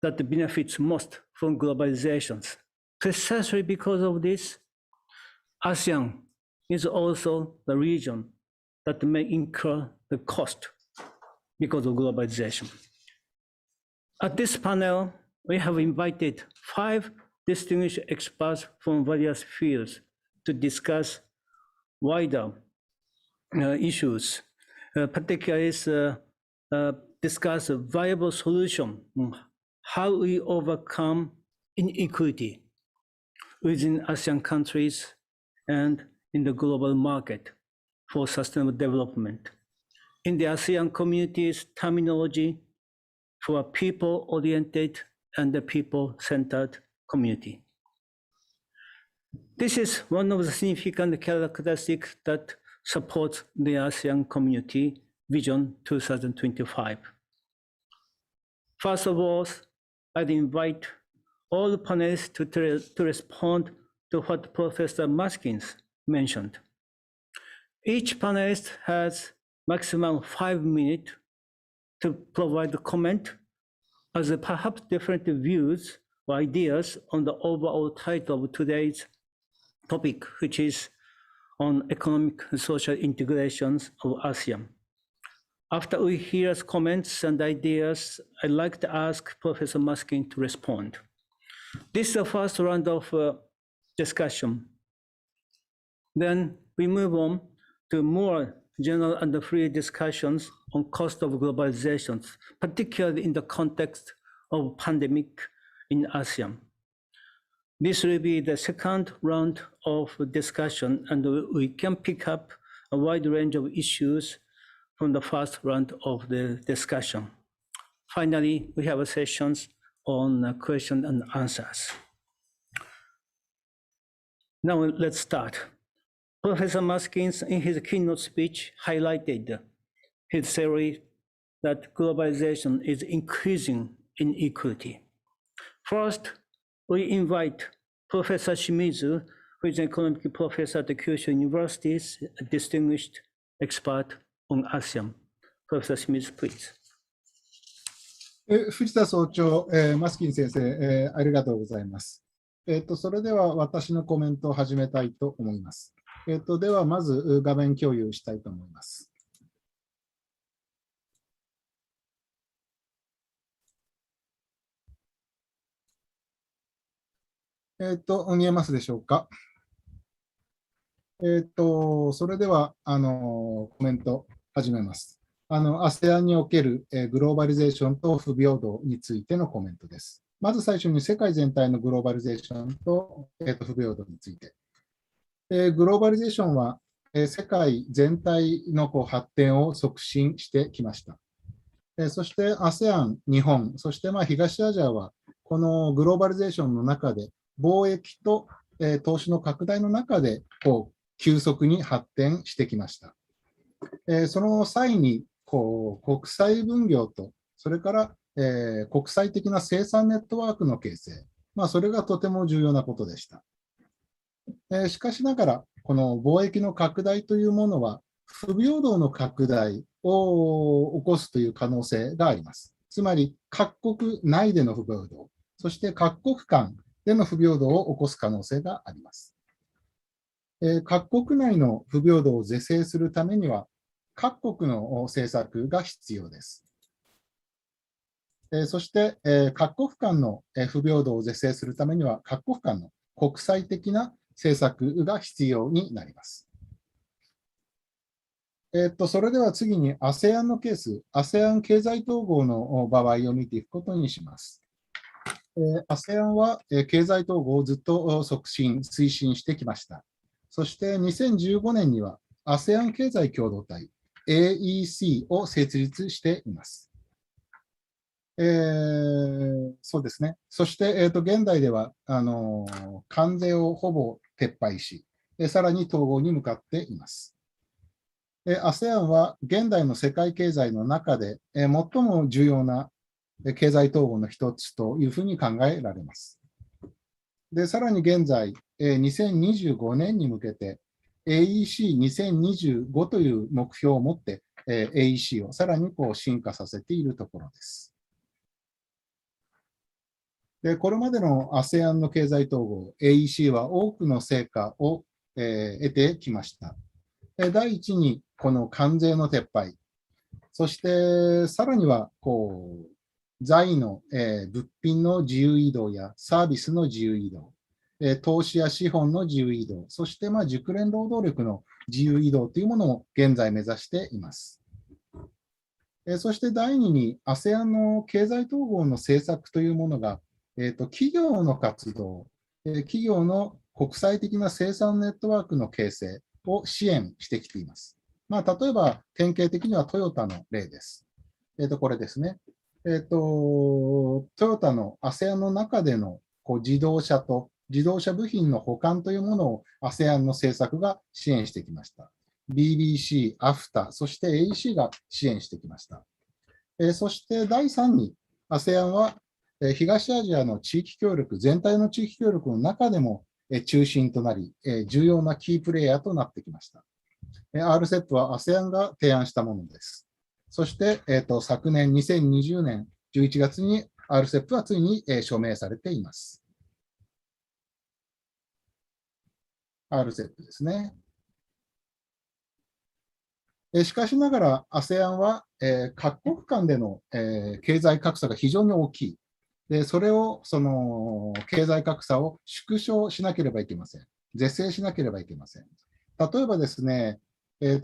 that benefits most from globalizations. Precisely because of this, ASEAN is also the region that may incur the cost because of globalization. At this panel, we have invited 5 distinguished experts from various fields to discuss wider issues, particularly discuss a viable solution on how we overcome inequality within ASEAN countries and in the global market for sustainable development. In the ASEAN community's terminology, for a people-oriented and a people-centered community. This is one of the significant characteristics that supports the ASEAN Community Vision 2025. First of all, I'd invite all panelists to respond to what Professor Maskin mentioned. Each panelist has maximum 5 minutes to provide a comment as perhaps different views or ideas on the overall title of today's topic, which is on economic and social integrations of ASEAN. After we hear comments and ideas, I'd like to ask Professor Maskin to respond. This is the first round of discussion. Then we move on to more general and free discussions on cost of globalization, particularly in the context of pandemic in ASEAN. This will be the second round of discussion, and we can pick up a wide range of issues from the first round of the discussion. Finally, we have sessions on question and answers. Now let's start. Professor Maskin, in his keynote speech, highlighted his theory that globalization is increasing inequality. First, we invite Professor Shimizu, who is an economic professor at the Kyushu University, a distinguished expert on ASEAN. Professor Shimizu, please. 藤田総長、マスキン先生、ありがとうございます。それでは私のコメントを始めたいと思います。ではまず画面共有したいと思います。見えますでしょうか。それではコメント始めます。ASEAN におけるグローバリゼーションと不平等についてのコメントです。まず最初に世界全体のグローバリゼーションと不平等について。グローバリゼーションは世界全体の発展を促進してきました。そして ASEAN、日本、そして東アジアはこのグローバリゼーションの中で貿易と投資の拡大の中で急速に発展してきました。その際に国際分業とそれから国際的な生産ネットワークの形成、それがとても重要なことでした。しかしながら、この貿易の拡大というものは、不平等の拡大を起こすという可能性があります。つまり、各国内での不平等、そして各国間での不平等を起こす可能性があります。各国内の不平等を是正するためには、各国の政策が必要です。そして、各国間の不平等を是正するためには、各国間の国際的な政策が必要になります。それでは次に ASEAN のケース、ASEAN 経済統合の場合を見ていくことにします。ASEAN は経済統合をずっと推進してきました。そして2015年には ASEAN 経済共同体 AEC を設立しています。そうですね。そして、現代では関税をほぼ撤廃し、さらに統合に向かっています。ASEAN は現代の世界経済の中で最も重要な経済統合の一つというふうに考えられます。で、さらに現在、2025年に向けて AEC2025 という目標を持って、AEC をさらに進化させているところです。で、これまでの ASEAN の経済統合、AEC は多くの成果を、得てきました。第一に、この関税の撤廃。そして、さらには、財の、物品の自由移動やサービスの自由移動、投資や資本の自由移動、そして熟練労働力の自由移動というものを現在目指しています。そして第二に ASEAN の経済統合の政策というものが、企業の活動、企業の国際的な生産ネットワークの形成を支援してきています。例えば典型的にはトヨタの例です。これですね。トヨタの ASEAN の中での自動車と自動車部品の保管というものを ASEAN の政策が支援してきました。BBC、AFTA、そして AEC が支援してきました。そして第3に ASEAN は東アジアの地域協力、全体の地域協力の中でも中心となり、重要なキープレイヤーとなってきました。RCEP は ASEAN が提案したものです。そして、昨年2020年11月に RCEP はついに署名されています。RCEP ですね。しかしながら ASEAN は、各国間での、経済格差が非常に大きい。で、それを、その経済格差を縮小しなければいけません。是正しなければいけません。例えばですね、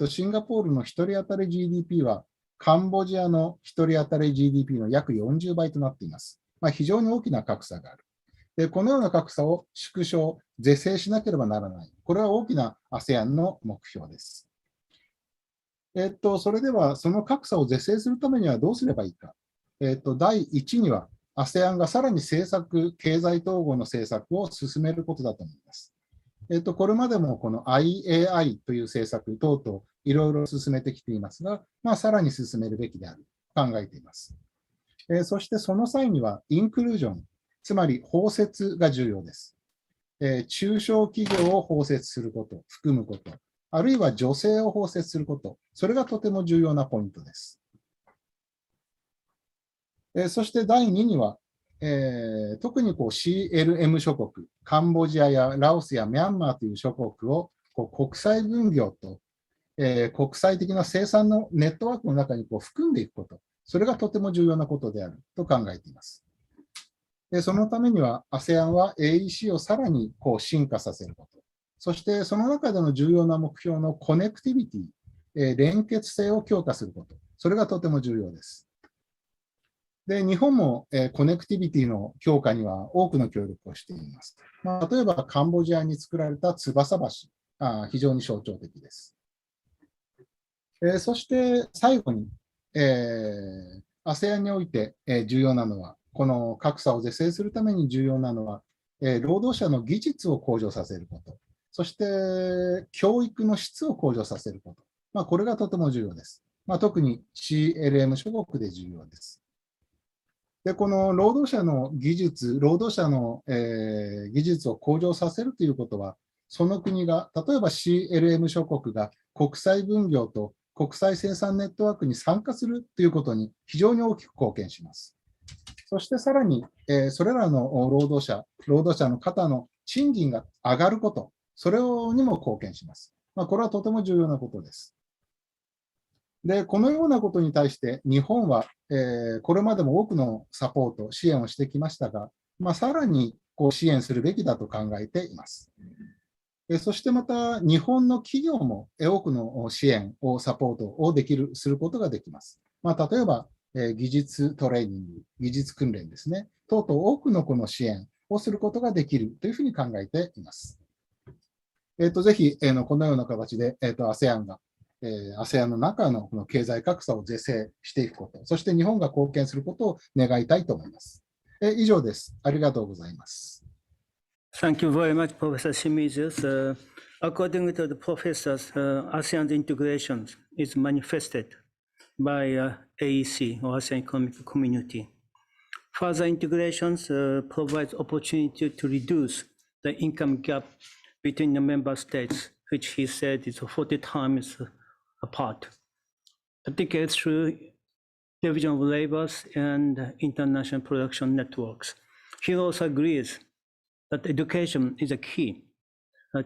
シンガポールの1人当たり GDP は、カンボジアの1人当たり GDP の約40倍となっています。非常に大きな格差がある。で、このような格差を縮小、是正しなければならない。これは大きな ASEAN の目標です。それでは、その格差を是正するためにはどうすればいいか。第一には、ASEAN がさらに政策、経済統合の政策を進めることだと思います。これまでもこの IAI という政策等々いろいろ進めてきていますが、さらに進めるべきであると考えています。そしてその際にはインクルージョン、つまり包摂が重要です。中小企業を包摂すること、含むこと、あるいは女性を包摂すること、それがとても重要なポイントです。そして第2には、特にCLM 諸国、カンボジアやラオスやミャンマーという諸国を国際分業と、国際的な生産のネットワークの中に含んでいくこと、それがとても重要なことであると考えています。そのためには ASEAN は AEC をさらに進化させること、そしてその中での重要な目標のコネクティビティ、連結性を強化すること、それがとても重要です。で、日本も、コネクティビティの強化には多くの協力をしています。例えばカンボジアに作られた翼橋、非常に象徴的です。そして最後に、ASEAN において、重要なのは、この格差を是正するために重要なのは、労働者の技術を向上させること、そして教育の質を向上させること、これがとても重要です。特に CLM 諸国で重要です。で、この労働者の技術、労働者の、技術を向上させるということは、その国が、例えば CLM 諸国が国際分業と国際生産ネットワークに参加するということに非常に大きく貢献します。そしてさらに、それらの労働者の方の賃金が上がること、それにも貢献します。これはとても重要なことです。で、このようなことに対して日本は、これまでも多くのサポート、支援をしてきましたが、さらに支援するべきだと考えています。そしてまた、日本の企業も多くの支援をサポートをすることができます。例えば、技術トレーニング、技術訓練ですね、等々多くのこの支援をすることができるというふうに考えています。ぜひ、このような形で、ASEAN がASEAN の中のこの経済格差を是正していくこと、そして日本が貢献することを願いたいと思います。以上です。ありがとうございます。Thank you very much, Professor Shimizu. According to the professors, ASEAN's integration is manifested by AEC, or ASEAN Economic Community. Further integrations provides opportunity to reduce the income gap between the member states, which he said is 40 times apart, particularly through division of labors and international production networks. He also agrees that education is a key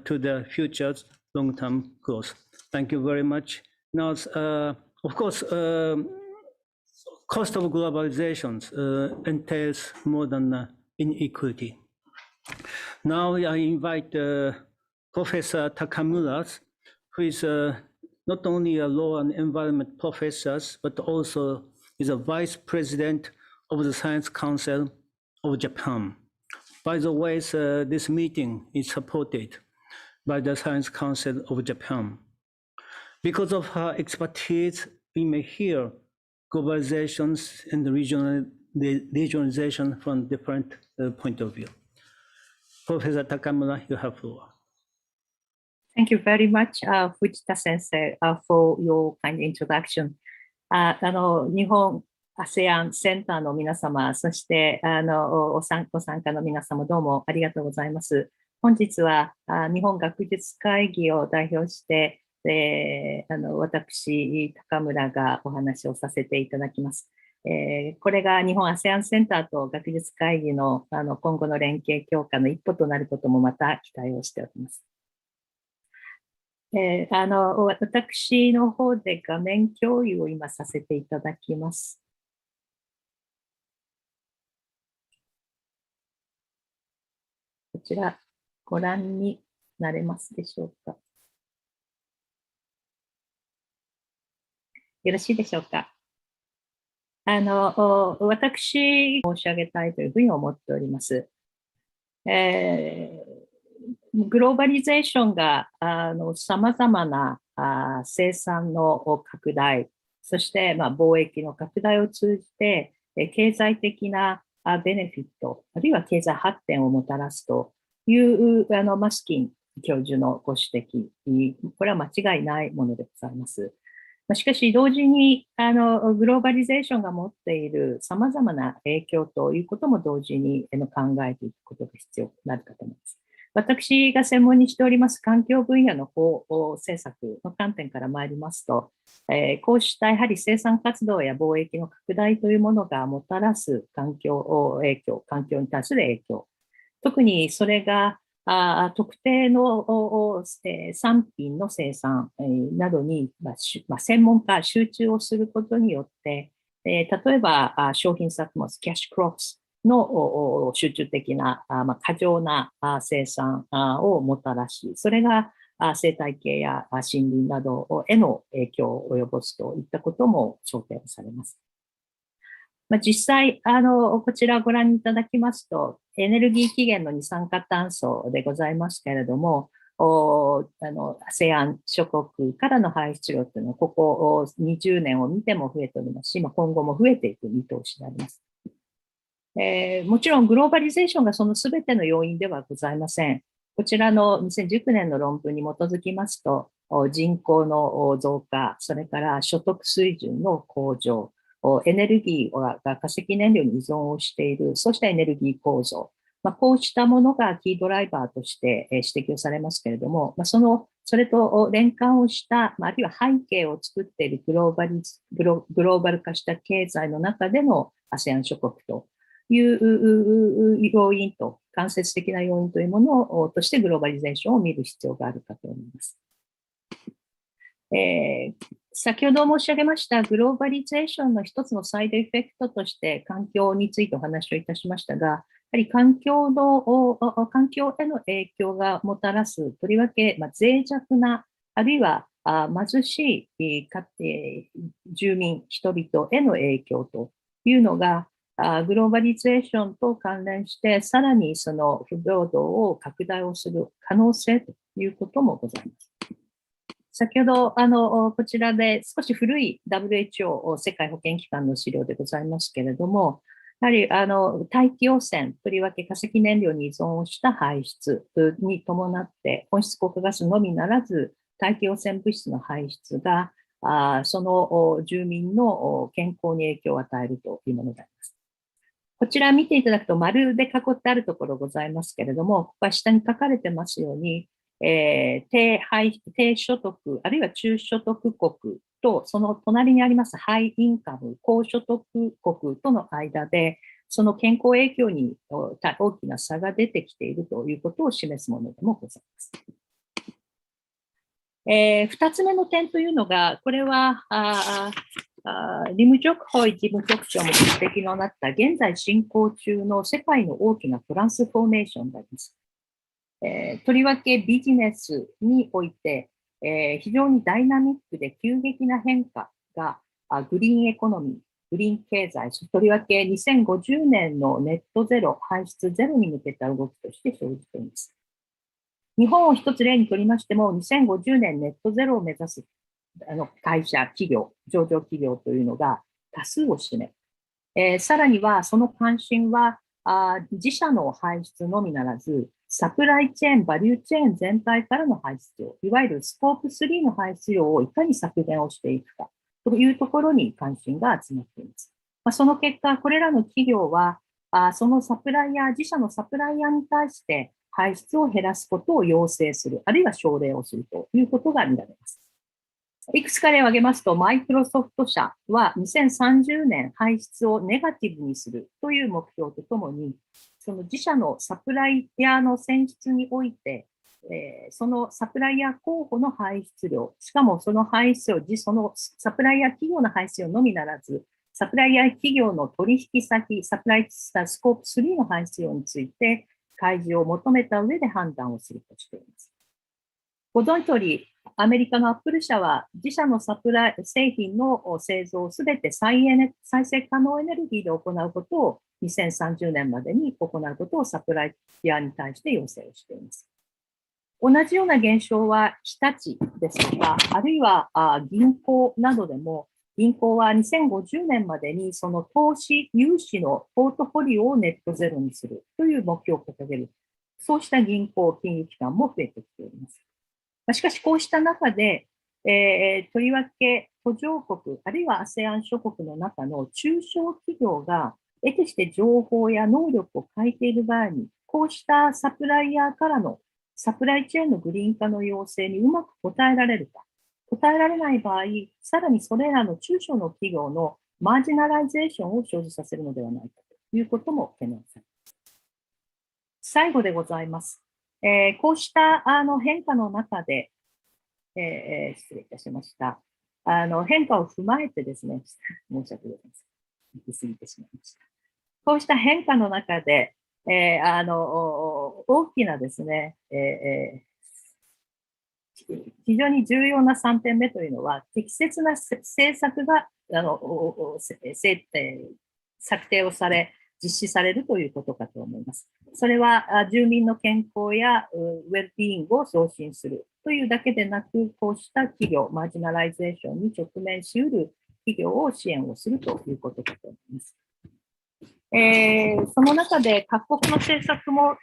to the future's long-term growth. Thank you very much. Now, of course, cost of globalization entails more than inequality. Now I invite Professor Takamura, who is not only a law and environment professor, but also is a vice president of the Science Council of Japan. By the way, this meeting is supported by the Science Council of Japan. Because of her expertise, we may hear globalizations and regionalization from different point of view. Professor Takamura, you have the floor. Thank you very much, Fujita Sensei, for your kind introduction. 日本 ASEAN センターの皆様、そしてご参加の皆様、どうもありがとうございます。本日は日本学術会議を代表して、私、高村がお話をさせていただきます。これが日本 ASEAN センターと学術会議の今後の連携強化の一歩となることもまた期待をしております。私の方で画面共有を今させていただきます。こちらご覧になれますでしょうか。よろしいでしょうか。私、申し上げたいというふうに思っております。グローバリゼーションがさまざまな生産の拡大、そして貿易の拡大を通じて、経済的なベネフィット、あるいは経済発展をもたらすというマスキン教授のご指摘、これは間違いないものでございます。しかし、同時にグローバリゼーションが持っているさまざまな影響ということも同時に考えていくことが必要になるかと思います。私が専門にしております環境分野の法政策の観点から参りますと、こうしたやはり生産活動や貿易の拡大というものがもたらす環境に対する影響、特にそれが特定の産品の生産などに専門家、集中をすることによって、例えば商品作物、キャッシュクロップスの集中的な過剰な生産をもたらし、それが生態系や森林などへの影響を及ぼすといったことも想定されます。実際、こちらをご覧いただきますと、エネルギー資源の二酸化炭素でございますけれども、ASEAN 諸国からの排出量というのは、ここ20年を見ても増えておりますし、今後も増えていく見通しであります。もちろんグローバリゼーションがその全ての要因ではございません。こちらの2019年の論文に基づきますと、人口の増加、それから所得水準の向上、エネルギーが化石燃料に依存をしている、そうしたエネルギー構造、こうしたものがキードライバーとして指摘をされますけれども、それと連関をした、あるいは背景を作っているグローバル化した経済の中での ASEAN 諸国という要因と、間接的な要因というものとしてグローバリゼーションを見る必要があるかと思います。先ほど申し上げましたグローバリゼーションの一つのサイドエフェクトとして環境についてお話をいたしましたが、やはり環境への影響がもたらす、とりわけ脆弱な、あるいは貧しい住民、人々への影響というのが、グローバリゼーションと関連して、さらにその不平等を拡大をする可能性ということもございます。先ほどこちらで少し古い WHO 世界保健機関の資料でございますけれども、やはり大気汚染、とりわけ化石燃料に依存をした排出に伴って温室効果ガスのみならず大気汚染物質の排出がその住民の健康に影響を与えるというものであります。こちら見ていただくと丸で囲ってあるところございますけれども、ここは下に書かれてますように、低所得、あるいは中所得国と、その隣にありますハイインカム、高所得国との間で、その健康影響に大きな差が出てきているということを示すものでもございます。2つ目の点というのが、これはリム・ジョクホイ事務局長もご指摘のなった現在進行中の世界の大きなトランスフォーメーションであります。とりわけビジネスにおいて、非常にダイナミックで急激な変化がグリーンエコノミー、グリーン経済、とりわけ2050年のネットゼロ、排出ゼロに向けた動きとして生じています。日本を一つ例にとりましても、2050年ネットゼロを目指す会社、企業、上場企業というのが多数を占め、さらにはその関心は自社の排出のみならず、サプライチェーン、バリューチェーン全体からの排出量、いわゆるスコープ3の排出量をいかに削減をしていくかというところに関心が集まっています。その結果、これらの企業は、そのサプライヤー、自社のサプライヤーに対して排出を減らすことを要請する、あるいは奨励をするということが見られます。いくつか例を挙げますと、マイクロソフト社は2030年排出をネガティブにするという目標とともに、その自社のサプライヤーの選出において、そのサプライヤー候補の排出量、しかもその排出量、そのサプライヤー企業の排出量のみならず、サプライヤー企業の取引先、サプライヤースコープ3の排出量について、開示を求めた上で判断をするとしています。ご存知通り、アメリカのアップル社は自社の製品の製造をすべて再生可能エネルギーで行うことを2030年までに行うことをサプライヤーに対して要請をしています。同じような現象は日立ですとか、あるいは銀行などでも、銀行は2050年までにその投資、融資のポートフォリオをネットゼロにするという目標を掲げる、そうした銀行、金融機関も増えてきています。しかし、こうした中で、とりわけ途上国、あるいは ASEAN 諸国の中の中小企業が得てして情報や能力を欠いている場合に、こうしたサプライヤーからのサプライチェーンのグリーン化の要請にうまく応えられるか、応えられない場合、さらにそれらの中小の企業のマージナライゼーションを生じさせるのではないかということも懸念されます。最後でございます。こうした変化の中で、失礼いたしました。変化を踏まえてですね、申し訳ございません。行き過ぎてしまいました。こうした変化の中で、大きなですね、非常に重要な3点目というのは、適切な政策が策定をされ、実施されるということかと思います。それは住民の健康やウェルビーイングを増進するというだけでなく、こうした企業、マージナライゼーションに直面しうる企業を支援をするということかと思います。その中で各国の政策も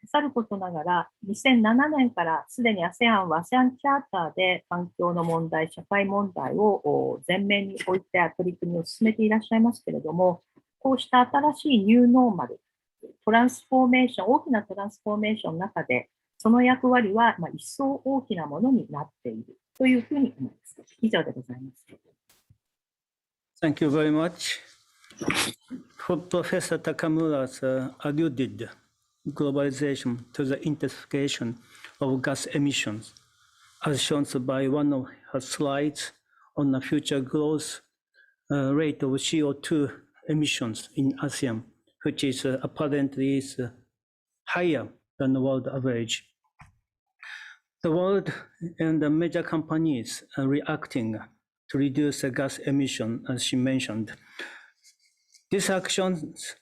さることながら、2007年からすでに ASEAN は ASEAN-Charter で環境の問題、社会問題を前面に置いて取り組みを進めていらっしゃいますけれども、こうした新しいニューノーマル、トランスフォーメーション、大きなトランスフォーメーションの中で、その役割は一層大きなものになっているというふうに思います。以上でございます。Thank you very much. Professor Takamura's alluded globalization to the intensification of gas emissions, as shown by one of her slides on the future growth rate of CO2 emissions in ASEAN, which is apparently higher than the world average. The world and the major companies are reacting to reduce the gas emission, as she mentioned. These actions,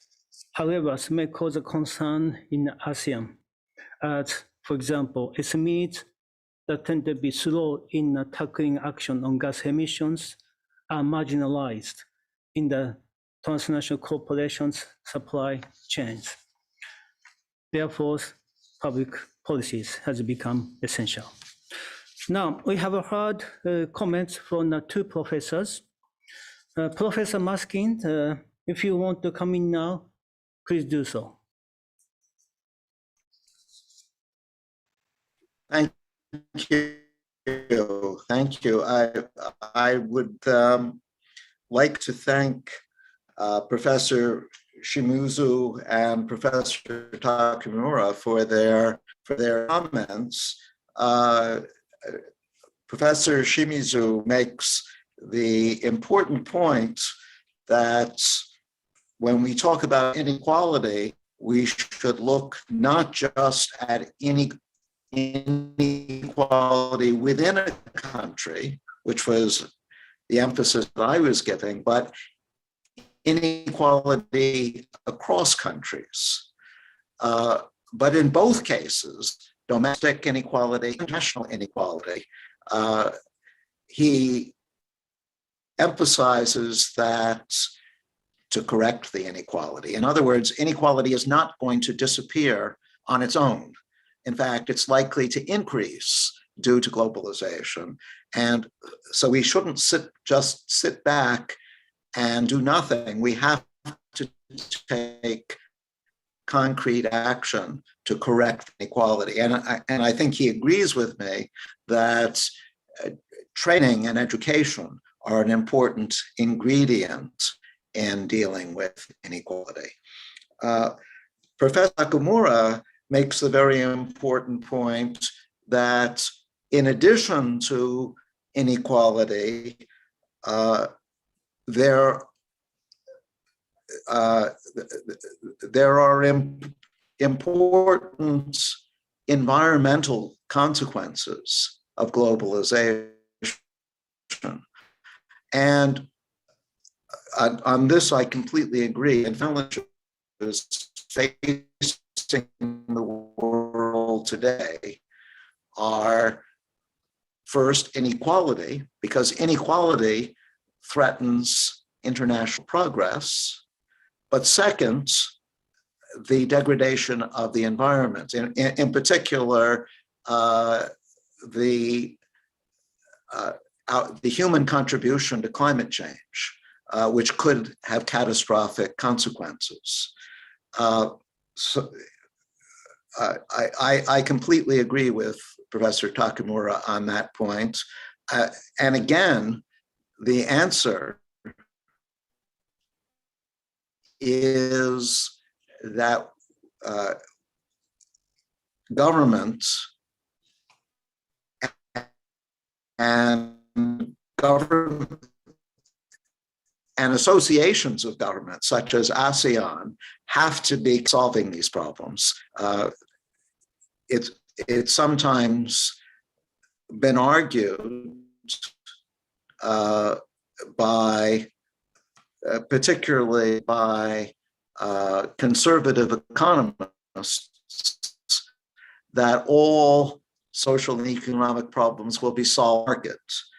however, may cause a concern in ASEAN, as, for example, SMEs that tend to be slow in tackling action on gas emissions are marginalized in the transnational corporations' supply chains. Therefore, public policies has become essential. Now, we have heard comments from the two professors. Professor Maskin, if you want to come in now, please do so. Thank you. Thank you. I would like to thank Professor Shimizu and Professor Takamura for their comments. Professor Shimizu makes the important point that when we talk about inequality, we should look not just at inequality within a country, which was the emphasis that I was giving, but inequality across countries. But in both cases, domestic inequality, international inequality, he emphasizes that to correct the inequality. In other words, inequality is not going to disappear on its own. In fact, it's likely to increase due to globalization. And so we shouldn't just sit back and do nothing. We have to take concrete action to correct inequality. And I think he agrees with me that training and education are an important ingredient in dealing with inequality. Professor Takamura makes the very important point that in addition to inequality, there are important environmental consequences of globalization. And on this, I completely agree. And challenges facing the world today are first inequality, because inequality threatens international progress. But second, the degradation of the environment, in particular, the human contribution to climate change, which could have catastrophic consequences. So I completely agree with Professor Takamura on that point. And again, the answer is that governments and associations of governments, such as ASEAN, have to be solving these problems. It's sometimes been argued particularly by conservative economists, that all social and economic problems will be solved by markets.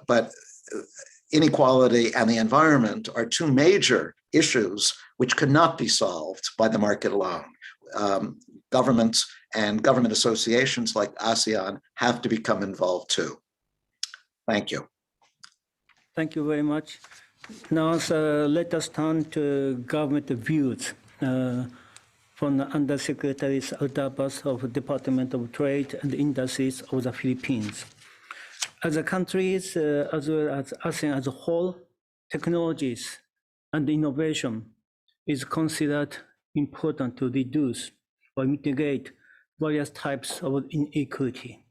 But inequality and the environment are two major issues which cannot be solved by the market alone. Governments and government associations like ASEAN have to become involved too. Thank you. Thank you very much. Now, let us turn to government views from the Undersecretary Aldabas of the Department of Trade and Industries of the Philippines. As a countries, as well as ASEAN as a whole, technologies and innovation is considered important to reduce or mitigate various types of inequity,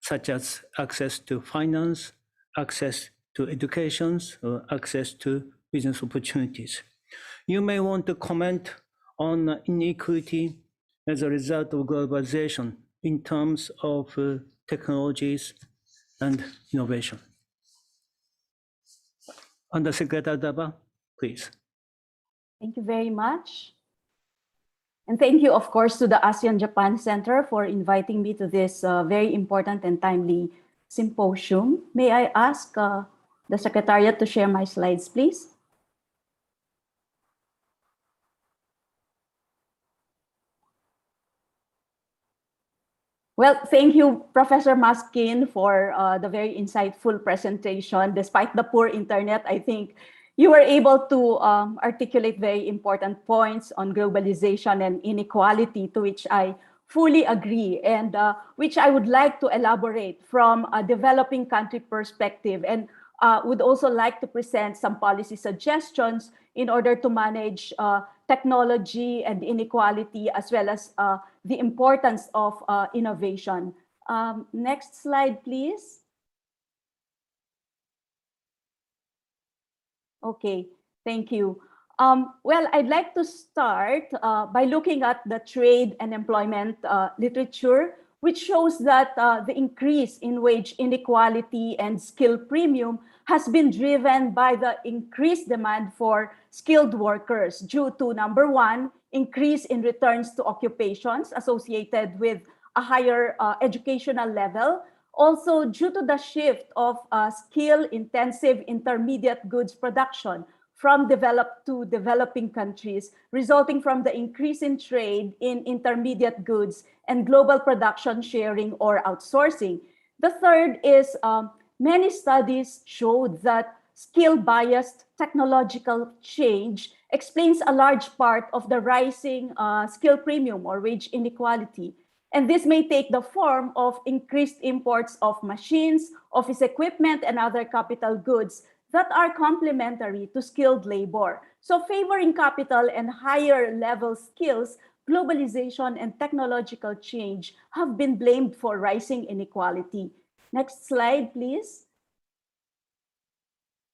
such as access to finance, access to education, or access to business opportunities. You may want to comment on inequity as a result of globalization in terms of technologies and innovation. Undersecretary Daba, please. Thank you very much. And thank you, of course, to the ASEAN-Japan Center for inviting me to this very important and timely symposium. May I ask the Secretariat to share my slides, please? Well, thank you, Professor Maskin, for the very insightful presentation. Despite the poor internet, I think you were able to articulate very important points on globalization and inequality, to which I fully agree, and which I would like to elaborate from a developing country perspective, and would also like to present some policy suggestions in order to manage technology and inequality, as well as the importance of innovation. Next slide, please. Okay, thank you. Well, I'd like to start by looking at the trade and employment literature, which shows that the increase in wage inequality and skill premium has been driven by the increased demand for skilled workers due to, number one, increase in returns to occupations associated with a higher educational level. Also, due to the shift of skill-intensive intermediate goods production from developed to developing countries, resulting from the increase in trade in intermediate goods and global production sharing or outsourcing. The third is many studies showed that skill-biased technological change explains a large part of the rising skill premium or wage inequality. And this may take the form of increased imports of machines, office equipment, and other capital goods that are complementary to skilled labor. So favoring capital and higher level skills globalization and technological change have been blamed for rising inequality. Next slide, please.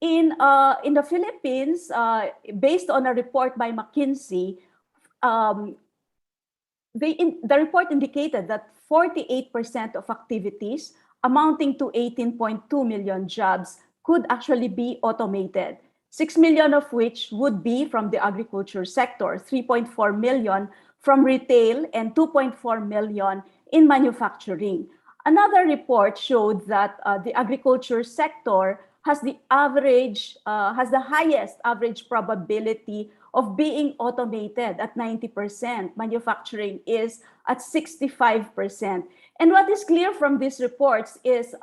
In the Philippines, based on a report by McKinsey, the report indicated that 48% of activities amounting to 18.2 million jobs could actually be automated, 6 million of which would be from the agriculture sector, 3.4 million from retail, and 2.4 million in manufacturing. Another report showed that the agriculture sector has the highest average probability of being automated at 90%. Manufacturing is at 65%. And what is clear from these reports is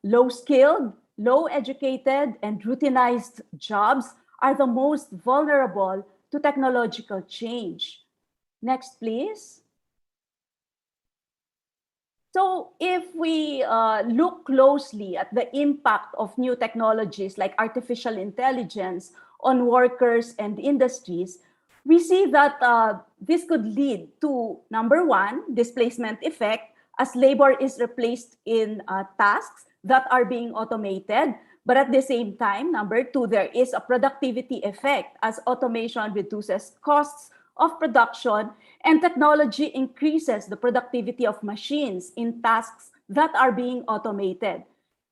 low-skilled, low-educated, and routinized jobs are the most vulnerable to technological change. Next, please. So if we look closely at the impact of new technologies like artificial intelligence on workers and industries, we see that this could lead to, number one, displacement effect, as labor is replaced in tasks that are being automated. But at the same time, number two, there is a productivity effect as automation reduces costs of production and technology increases the productivity of machines in tasks that are being automated.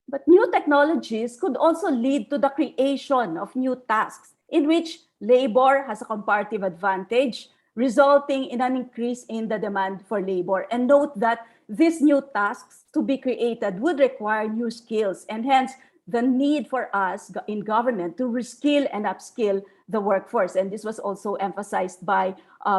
But new technologies could also lead to the creation of new tasks in which labor has a comparative advantage, resulting in an increase in the demand for labor. And note that these new tasks to be created would require new skills, and hence the need for us in government to reskill and upskill the workforce. And this was also emphasized by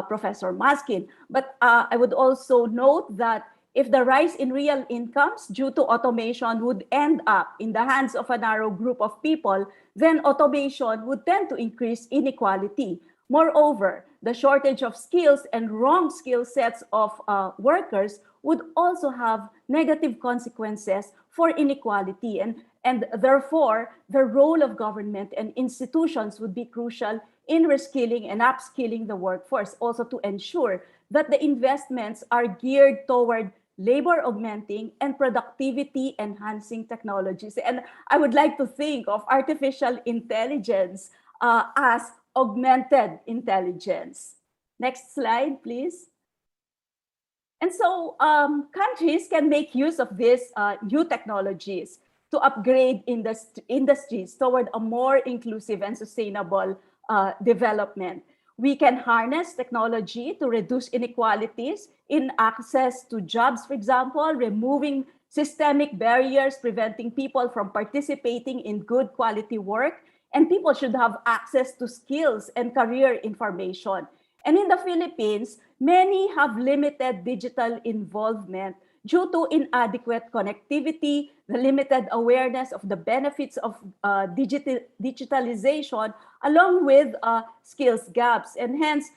Professor Maskin. But I would also note that if the rise in real incomes due to automation would end up in the hands of a narrow group of people, then automation would tend to increase inequality. Moreover, the shortage of skills and wrong skill sets of workers would also have negative consequences for inequality. And therefore, the role of government and institutions would be crucial in reskilling and upskilling the workforce, also to ensure that the investments are geared toward labor augmenting and productivity enhancing technologies. And I would like to think of artificial intelligence as augmented intelligence. Next slide, please. And so countries can make use of these new technologies to upgrade industries toward a more inclusive and sustainable development. We can harness technology to reduce inequalities in access to jobs, for example, removing systemic barriers, preventing people from participating in good quality work, and people should have access to skills and career information. And in the Philippines, many have limited digital involvement due to inadequate connectivity, the limited awareness of the benefits of digitalization, along with skills gaps. And hence,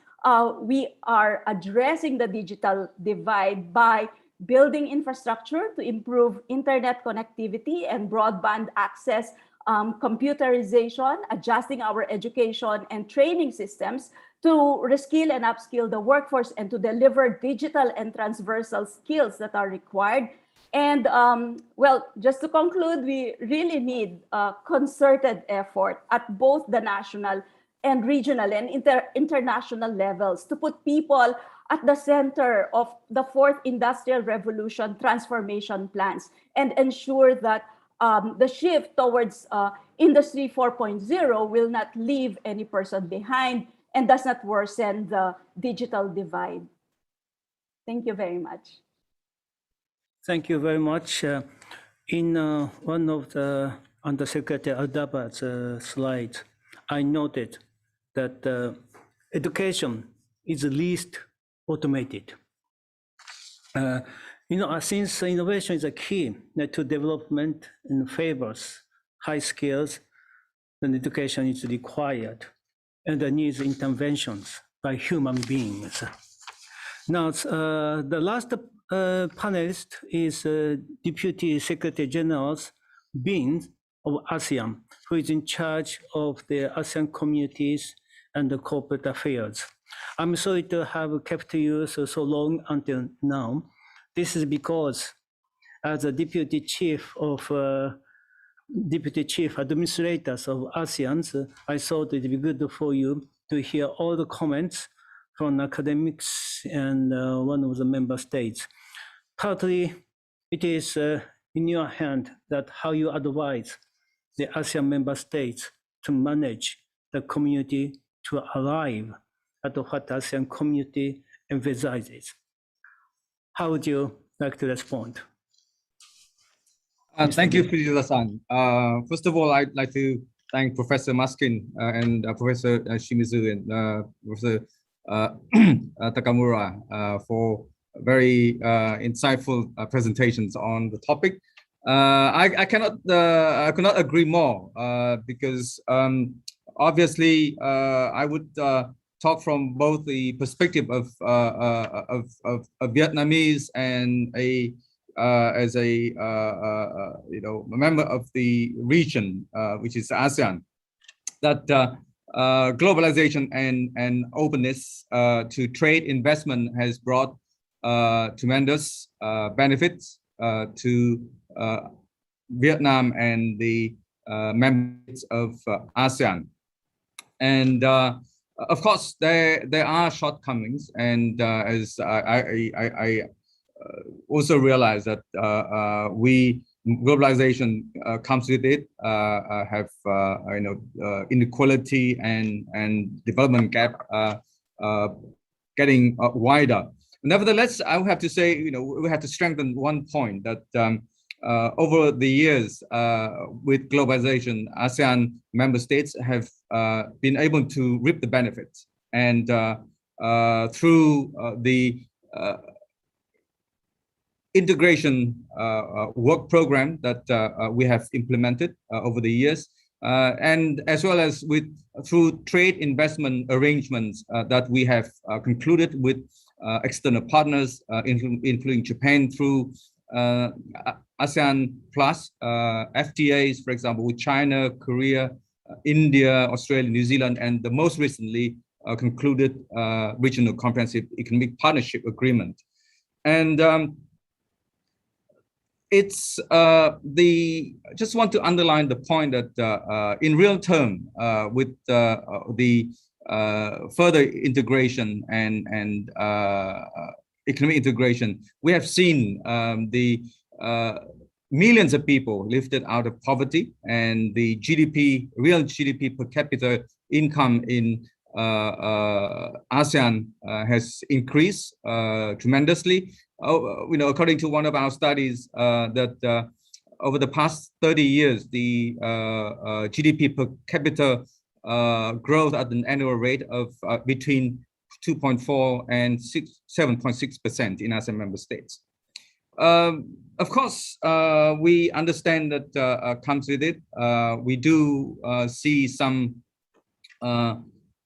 we are addressing the digital divide by building infrastructure to improve internet connectivity and broadband access, computerization, adjusting our education and training systems to reskill and upskill the workforce and to deliver digital and transversal skills that are required. And well, just to conclude, we really need concerted effort at both the national and regional and international levels to put people at the center of the fourth industrial revolution transformation plans and ensure that the shift towards Industry 4.0 will not leave any person behind and does not worsen the digital divide. Thank you very much. Thank you very much. In one of the Undersecretary Aldaba's slides, I noted that education is the least automated. Since innovation is a key to development and favors high skills, then education is required and there needs interventions by human beings. Now, the last panelist is Deputy Secretary General Bin of ASEAN, who is in charge of the ASEAN communities and the corporate affairs. I'm sorry to have kept you so long until now. This is because as a Deputy Chief Administrators of ASEANs, I thought it would be good for you to hear all the comments from academics and one of the member states. Partly, it is in your hand that how you advise the ASEAN member states to manage the community to arrive at what the ASEAN community emphasizes. How would you like to respond? Thank you, Fujita-san. First of all, I'd like to thank Professor Maskin and Professor Shimizu and Professor Takamura for very insightful presentations on the topic. I could not agree more because obviously I would talk from both the perspective of Vietnamese and as a member of the region, which is ASEAN, that globalization and openness to trade investment has brought tremendous benefits to Vietnam and the members of ASEAN. And of course, there are shortcomings, and as I also realize that globalization comes with it, have inequality and development gap getting wider. Nevertheless, I would have to say, we have to strengthen one point that over the years with globalization, ASEAN member states have been able to reap the benefits, and through the integration work program that we have implemented over the years, and as well as through trade investment arrangements that we have concluded with external partners, including Japan, through ASEAN Plus FTAs, for example, with China, Korea, India, Australia, New Zealand, and the most recently concluded Regional Comprehensive Economic Partnership Agreement. And it's just want to underline the point that in real term, with the further integration and economic integration, we have seen the millions of people lifted out of poverty, and the real GDP per capita income in ASEAN has increased tremendously. According to one of our studies, that over the past 30 years, the GDP per capita growth at an annual rate of between 2.4 and 7.6% in ASEAN member states. Of course, we understand that comes with it. We do see some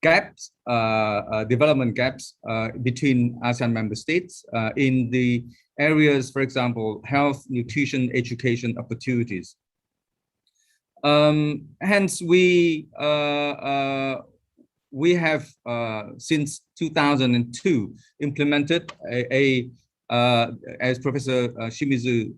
gaps, development gaps between ASEAN member states in the areas, for example, health, nutrition, education opportunities. Hence, we have since 2002 implemented as Professor Shimizu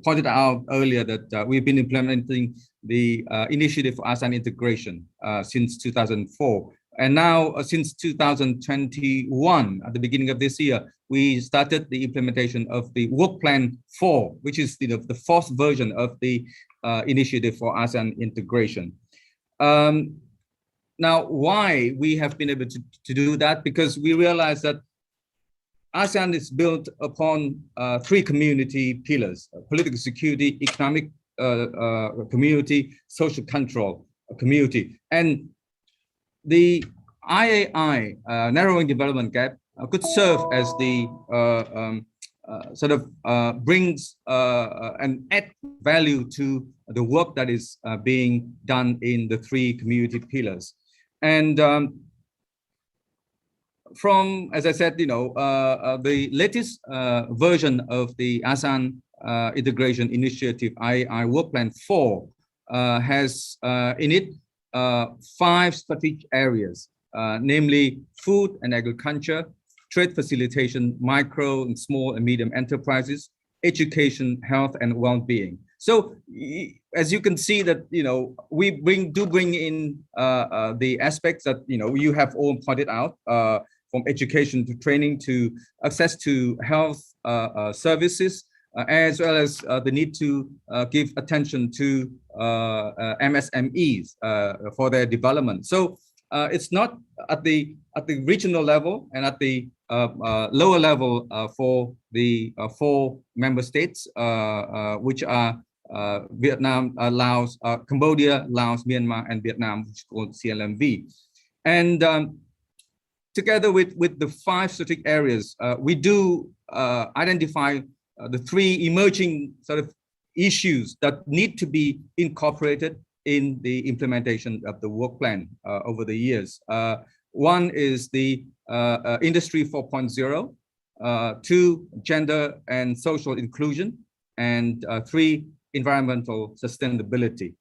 pointed out earlier, that we've been implementing the initiative for ASEAN integration since 2004. And now, since 2021, at the beginning of this year, we started the implementation of the Work Plan 4, which is the fourth version of the initiative for ASEAN integration. Now, why we have been able to do that? Because we realize that ASEAN is built upon three community pillars: political security, economic community, social control community. And the IAI, narrowing development gap, could serve as the brings and add value to the work that is being done in the three community pillars. And from, as I said, the latest version of the ASEAN integration initiative, IAI Work Plan 4, has in it 5 strategic areas, namely food and agriculture, trade facilitation, micro and small and medium enterprises, education, health, and well-being. So as you can see that, we do bring in the aspects that, you have all pointed out, from education to training to access to health services, as well as the need to give attention to MSMEs for their development. So it's not at the regional level and at the lower level for the 4 member states, which are Vietnam, Laos, Cambodia, Laos, Myanmar, and Vietnam, which is called CLMV. And together with the 5 strategic areas, we do identify the 3 emerging sort of issues that need to be incorporated in the implementation of the work plan over the years. One is the Industry 4.0, 2, gender and social inclusion, and 3, environmental sustainability.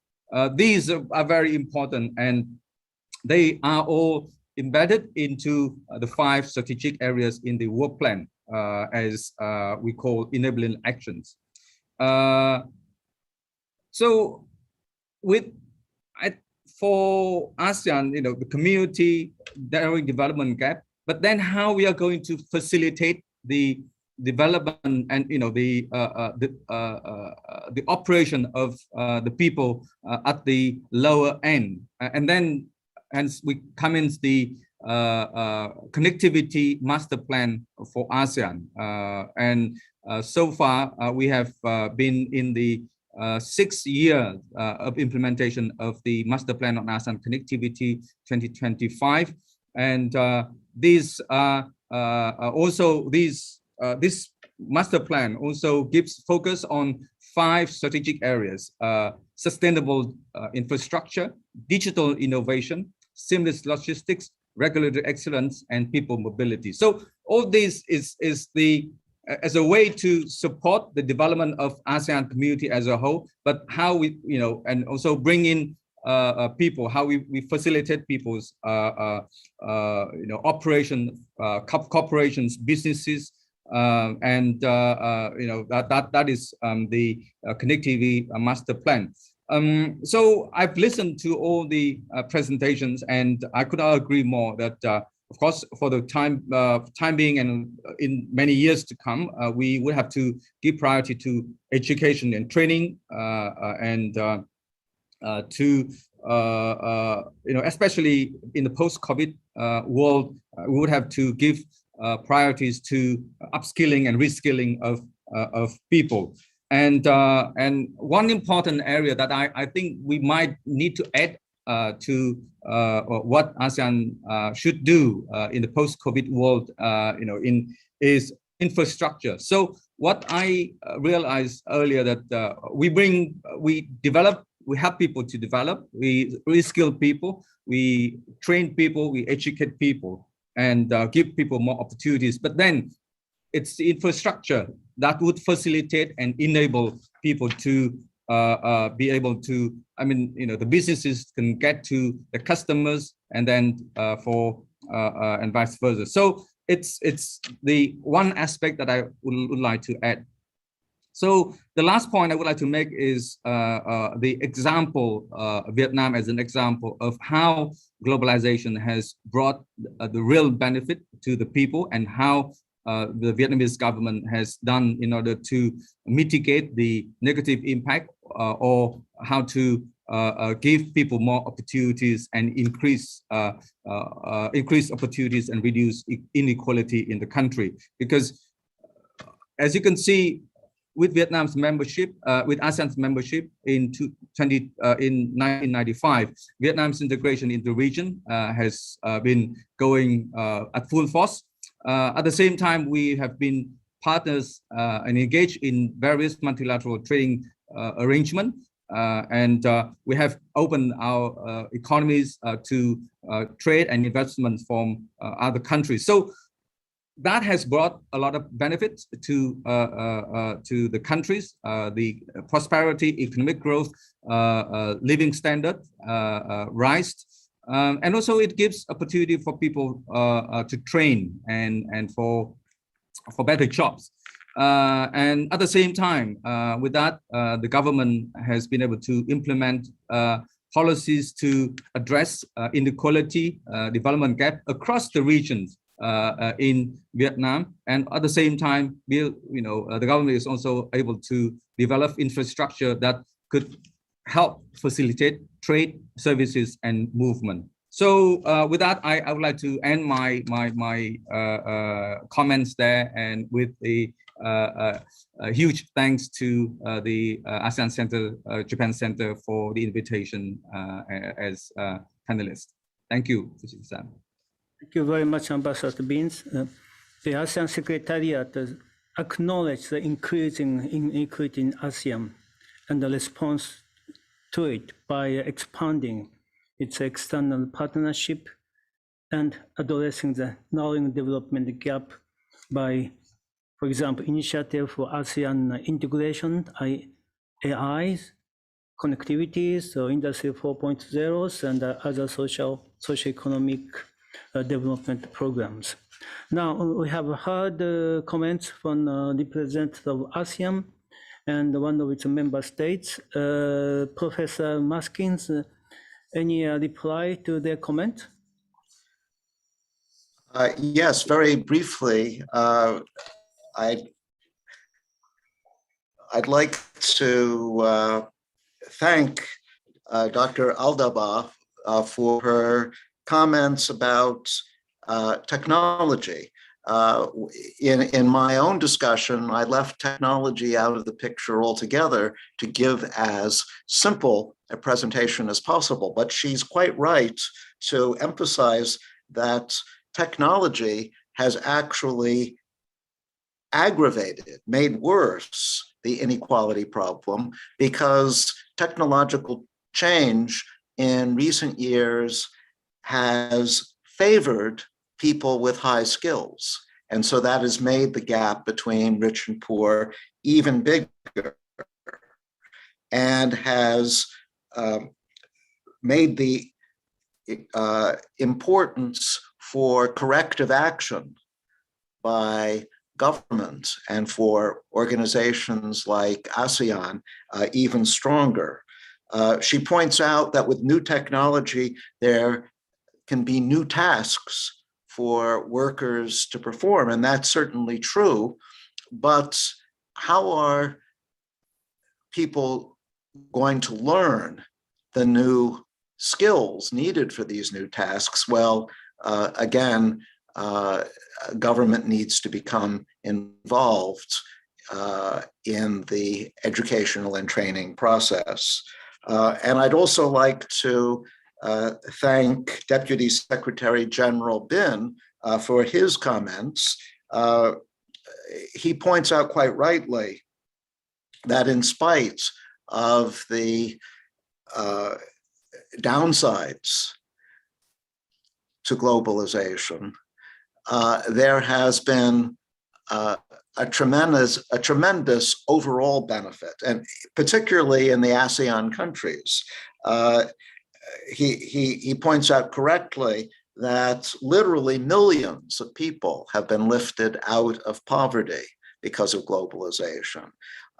These are very important, and they are all embedded into the 5 strategic areas in the work plan, as we call enabling actions. So for ASEAN, the community narrowing development gap, but then how we are going to facilitate the development and the operation of the people at the lower end, and then hence we come in the connectivity master plan for ASEAN, and so far we have been in the 6th year of implementation of the master plan on ASEAN connectivity 2025, and these are also this master plan also gives focus on 5 strategic areas: sustainable infrastructure, digital innovation, seamless logistics, regulatory excellence, and people mobility. So all this is as a way to support the development of ASEAN community as a whole, but how we, and also bring in people, how we facilitate people's, operation, corporations, businesses, and that is the connectivity master plan. So I've listened to all the presentations, and I could not agree more that, of course, for the time being and in many years to come, we will have to give priority to education and training, and to especially in the post-COVID world, we would have to give priorities to upskilling and reskilling of people. And one important area that I think we might need to add to what ASEAN should do in the post-COVID world, is infrastructure. So what I realized earlier that we help people to develop, we reskill people, we train people, we educate people, and give people more opportunities. But then it's the infrastructure that would facilitate and enable people to be able to, the businesses can get to the customers, and then and vice versa. So it's the one aspect that I would like to add. So the last point I would like to make is the example, Vietnam as an example of how globalization has brought the real benefit to the people, and how the Vietnamese government has done in order to mitigate the negative impact, or how to give people more opportunities and increase opportunities and reduce inequality in the country. Because as you can see, with Vietnam's membership, with ASEAN's membership in 1995, Vietnam's integration into the region has been going at full force. At the same time, we have been partners and engaged in various multilateral trading arrangements, and we have opened our economies to trade and investments from other countries. So that has brought a lot of benefits to the countries, the prosperity, economic growth, living standard rise, and also it gives opportunity for people to train and for better jobs. And at the same time, with that, the government has been able to implement policies to address inequality, development gap across the regions in Vietnam. And at the same time, the government is also able to develop infrastructure that could help facilitate trade, services, and movement. So with that, I would like to end my comments there, and with a huge thanks to the ASEAN Center, Japan Center for the invitation as panelists. Thank you, Fujita-san. Thank you very much, Ambassador Beans. The ASEAN Secretariat acknowledged the increasing inequity in ASEAN and the response to it by expanding its external partnership and addressing the narrowing development gap by, for example, initiative for ASEAN integration, AIs, connectivities, so Industry 4.0, and other socio-economic development programs. Now, we have heard comments from the representatives of ASEAN and one of its member states. Professor Maskin, any reply to their comment? Yes, very briefly. I'd like to thank Dr. Aldaba for her comments about technology. In my own discussion, I left technology out of the picture altogether to give as simple a presentation as possible. But she's quite right to emphasize that technology has actually aggravated, made worse the inequality problem, because technological change in recent years has favored people with high skills. And so that has made the gap between rich and poor even bigger, and has made the importance for corrective action by government and for organizations like ASEAN even stronger. She points out that with new technology, there can be new tasks for workers to perform, and that's certainly true. But how are people going to learn the new skills needed for these new tasks? Well, again, government needs to become involved in the educational and training process. And I'd also like to thank Deputy Secretary General Bin for his comments. He points out quite rightly that in spite of the downsides to globalization, there has been a tremendous overall benefit, and particularly in the ASEAN countries. He points out correctly that literally millions of people have been lifted out of poverty because of globalization.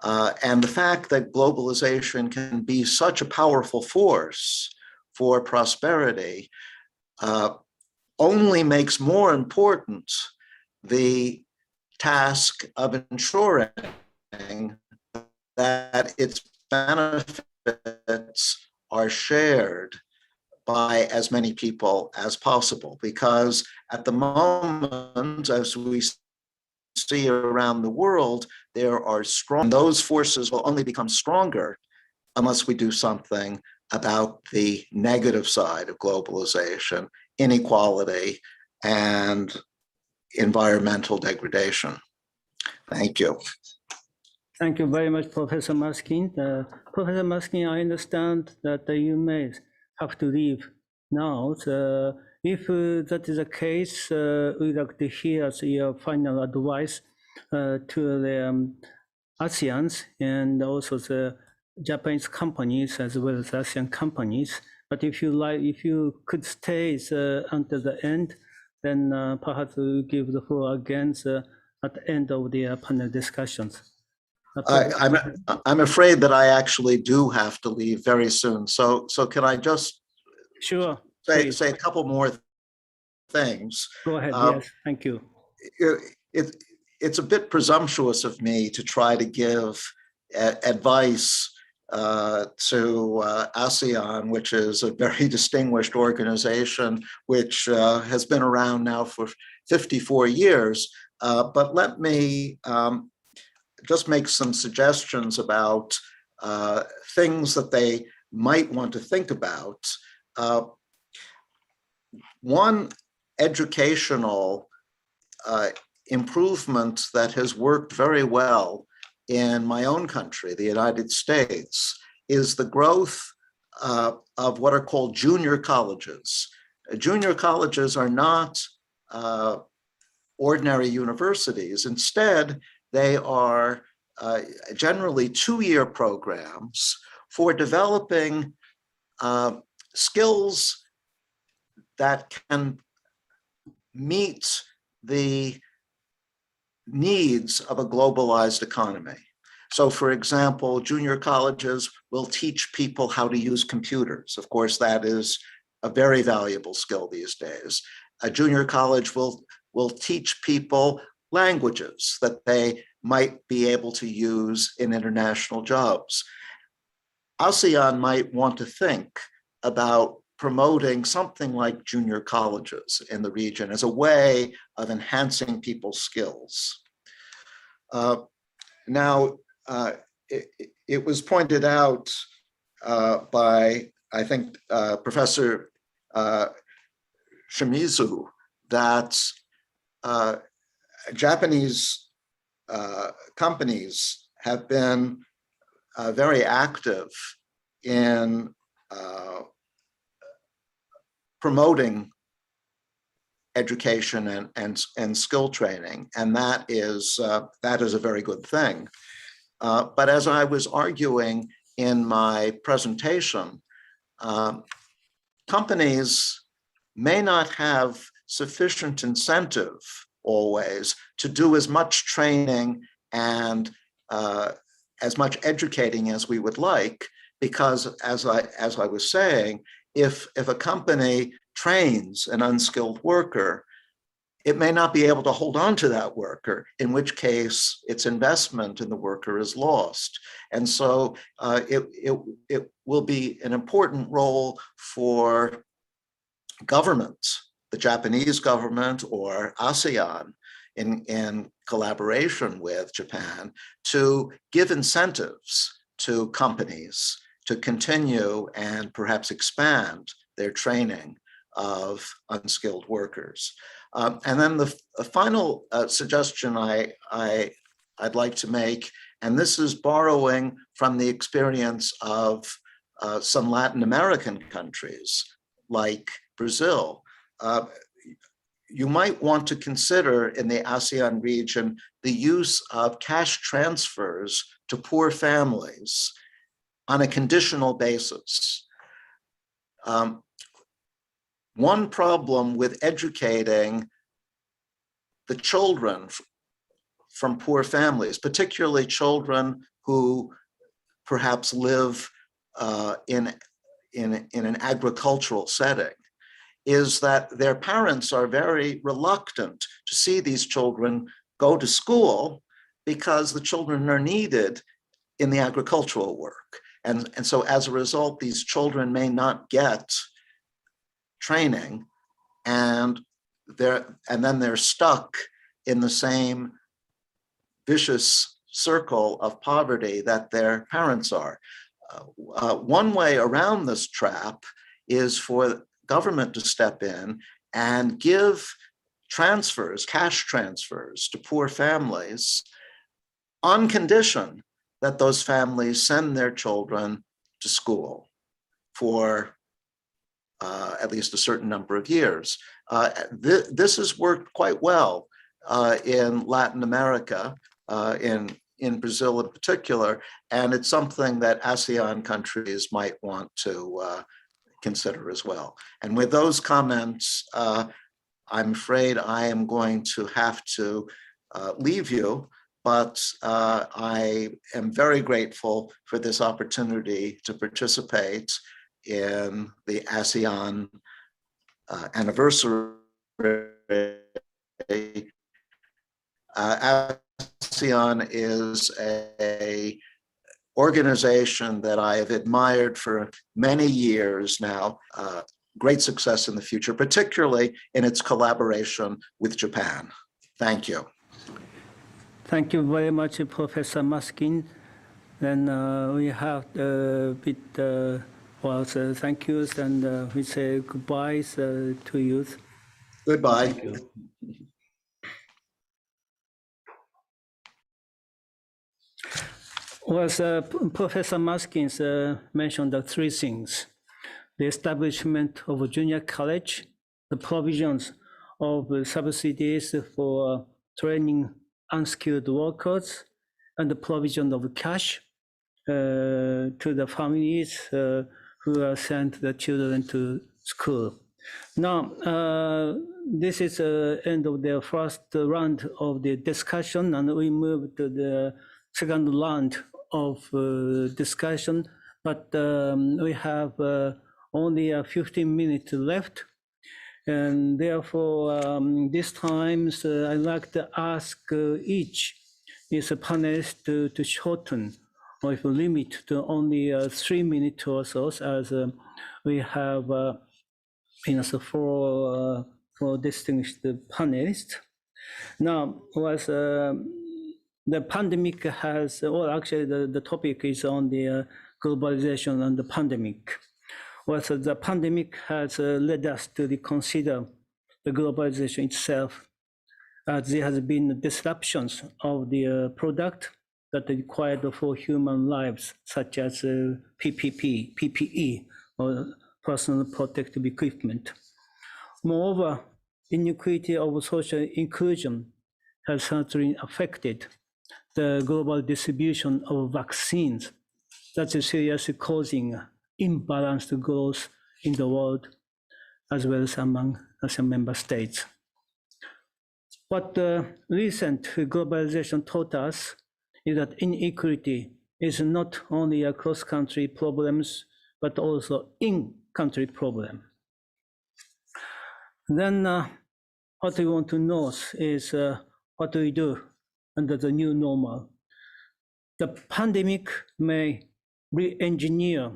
And the fact that globalization can be such a powerful force for prosperity only makes more important the task of ensuring that its benefits are shared by as many people as possible. Because at the moment, as we see around the world, there are strong, those forces will only become stronger unless we do something about the negative side of globalization, inequality, and environmental degradation. Thank you. Thank you very much, Professor Maskin. Professor Maskin, I understand that you may have to leave now. If that is the case, we'd like to hear your final advice to the ASEANs and also the Japanese companies as well as ASEAN companies. But if you could stay until the end, then perhaps we'll give the floor again at the end of the panel discussions. I'm afraid that I actually do have to leave very soon. So can I just say a couple more things? Go ahead. Yes, thank you. It's a bit presumptuous of me to try to give advice to ASEAN, which is a very distinguished organization, which has been around now for 54 years. But let me just make some suggestions about things that they might want to think about. One educational improvement that has worked very well in my own country, the United States, is the growth of what are called junior colleges. Junior colleges are not ordinary universities. Instead, they are generally two-year programs for developing skills that can meet the needs of a globalized economy. So for example, junior colleges will teach people how to use computers. Of course, that is a very valuable skill these days. A junior college will teach people languages that they might be able to use in international jobs. ASEAN might want to think about promoting something like junior colleges in the region as a way of enhancing people's skills. Now, it was pointed out by, I think, Professor Shimizu that Japanese companies have been very active in promoting education and skill training, and that is a very good thing. But as I was arguing in my presentation, companies may not have sufficient incentive always to do as much training and as much educating as we would like, because as I was saying, if a company trains an unskilled worker, it may not be able to hold on to that worker, in which case its investment in the worker is lost. And so it will be an important role for governments, the Japanese government or ASEAN, in collaboration with Japan, to give incentives to companies to continue and perhaps expand their training of unskilled workers. And then the final suggestion I'd like to make, and this is borrowing from the experience of some Latin American countries like Brazil. You might want to consider in the ASEAN region the use of cash transfers to poor families on a conditional basis. One problem with educating the children from poor families, particularly children who perhaps live in an agricultural setting, is that their parents are very reluctant to see these children go to school because the children are needed in the agricultural work. And so as a result, these children may not get training, and then they're stuck in the same vicious circle of poverty that their parents are. One way around this trap is for government to step in and give transfers, cash transfers to poor families on condition that those families send their children to school for at least a certain number of years. This has worked quite well in Latin America, in Brazil in particular, and it's something that ASEAN countries might want to consider as well. And with those comments, I'm afraid I am going to have to leave you, but I am very grateful for this opportunity to participate in the ASEAN anniversary. ASEAN is an organization that I have admired for many years now. Great success in the future, particularly in its collaboration with Japan. Thank you. Thank you very much, Professor Maskin. Then we have a bit thank yous, and we say goodbyes to you. Goodbye. Thank you. Professor Maskins mentioned the three things: the establishment of a junior college, the provisions of subsidies for training unskilled workers, and the provision of cash to the families who sent the children to school. Now, this is the end of the first round of the discussion, and we move to the second round of discussion, but we have only 15 minutes left. And therefore, this time, I'd like to ask each is a panelist to shorten or if limit to only 3 minutes or so, as we have four distinguished panelists. Now, the pandemic has, or actually the topic is on the globalization and the pandemic. So the pandemic has led us to reconsider the globalization itself, as there has been disruptions of the product that are required for human lives, such as PPE, or personal protective equipment. Moreover, inequity of social inclusion has certainly affected the global distribution of vaccines. That is seriously causing imbalanced growth in the world, as well as among ASEAN member states. What recent globalization taught us is that inequality is not only a cross-country problems, but also in-country problem. Then what we want to know is what do we do under the new normal? The pandemic may re-engineer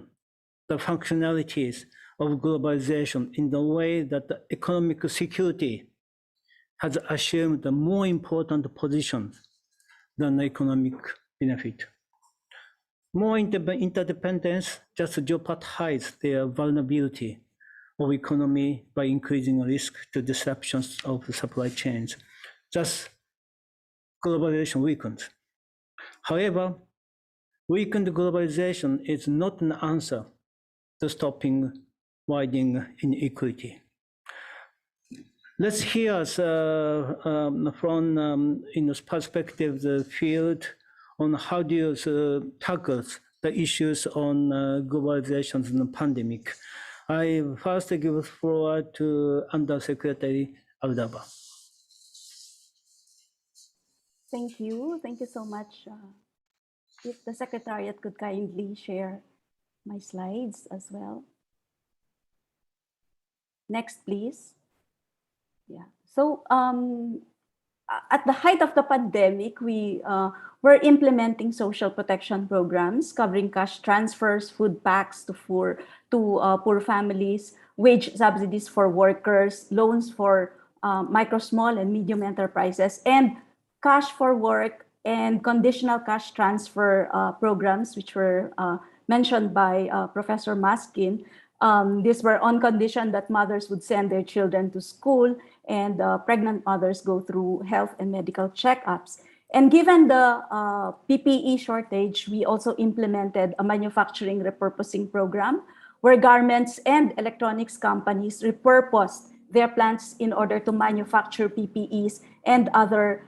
the functionalities of globalization in the way that the economic security has assumed a more important position than economic benefit. More interdependence just jeopardizes their vulnerability of economy by increasing risk to disruptions of the supply chains. Thus, globalization weakens. However, weakened globalization is not an answer to stopping widening inequality. Let's hear from in this perspective the field on how do you tackle the issues on globalization and the pandemic. I first give the floor to Undersecretary Aldaba. Thank you so much. If the Secretariat could kindly share my slides as well. Next, please. Yeah. So at the height of the pandemic, we were implementing social protection programs covering cash transfers, food packs to poor families, wage subsidies for workers, loans for micro, small, and medium enterprises, and cash for work and conditional cash transfer programs, which were mentioned by Professor Maskin. These were on condition that mothers would send their children to school and pregnant mothers go through health and medical checkups. And given the PPE shortage, we also implemented a manufacturing repurposing program where garments and electronics companies repurposed their plants in order to manufacture PPEs and other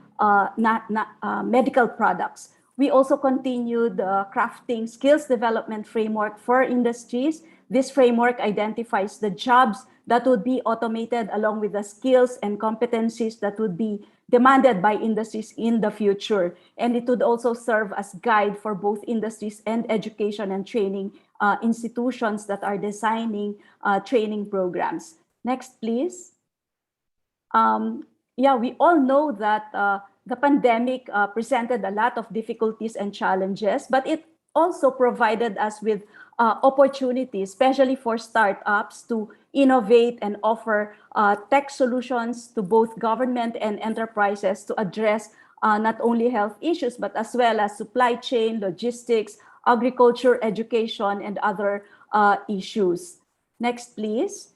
medical products. We also continued crafting skills development framework for industries. This framework identifies the jobs that would be automated along with the skills and competencies that would be demanded by industries in the future. And it would also serve as guide for both industries and education and training institutions that are designing training programs. Next, please. Yeah, we all know that the pandemic presented a lot of difficulties and challenges, but it also provided us with opportunities, especially for startups, to innovate and offer tech solutions to both government and enterprises to address not only health issues, but as well as supply chain, logistics, agriculture, education, and other issues. Next, please.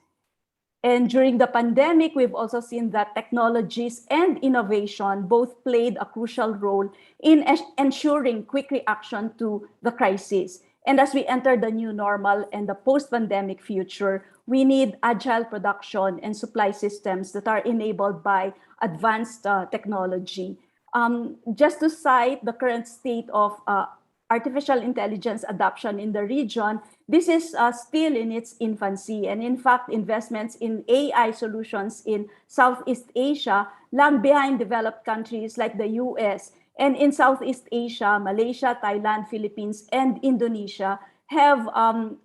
And during the pandemic, we've also seen that technologies and innovation both played a crucial role in ensuring quick reaction to the crisis. And as we enter the new normal and the post-pandemic future, we need agile production and supply systems that are enabled by advanced technology. Just to cite the current state of artificial intelligence adoption in the region, this is still in its infancy. And in fact, investments in AI solutions in Southeast Asia lag behind developed countries like the US. And in Southeast Asia, Malaysia, Thailand, Philippines, and Indonesia have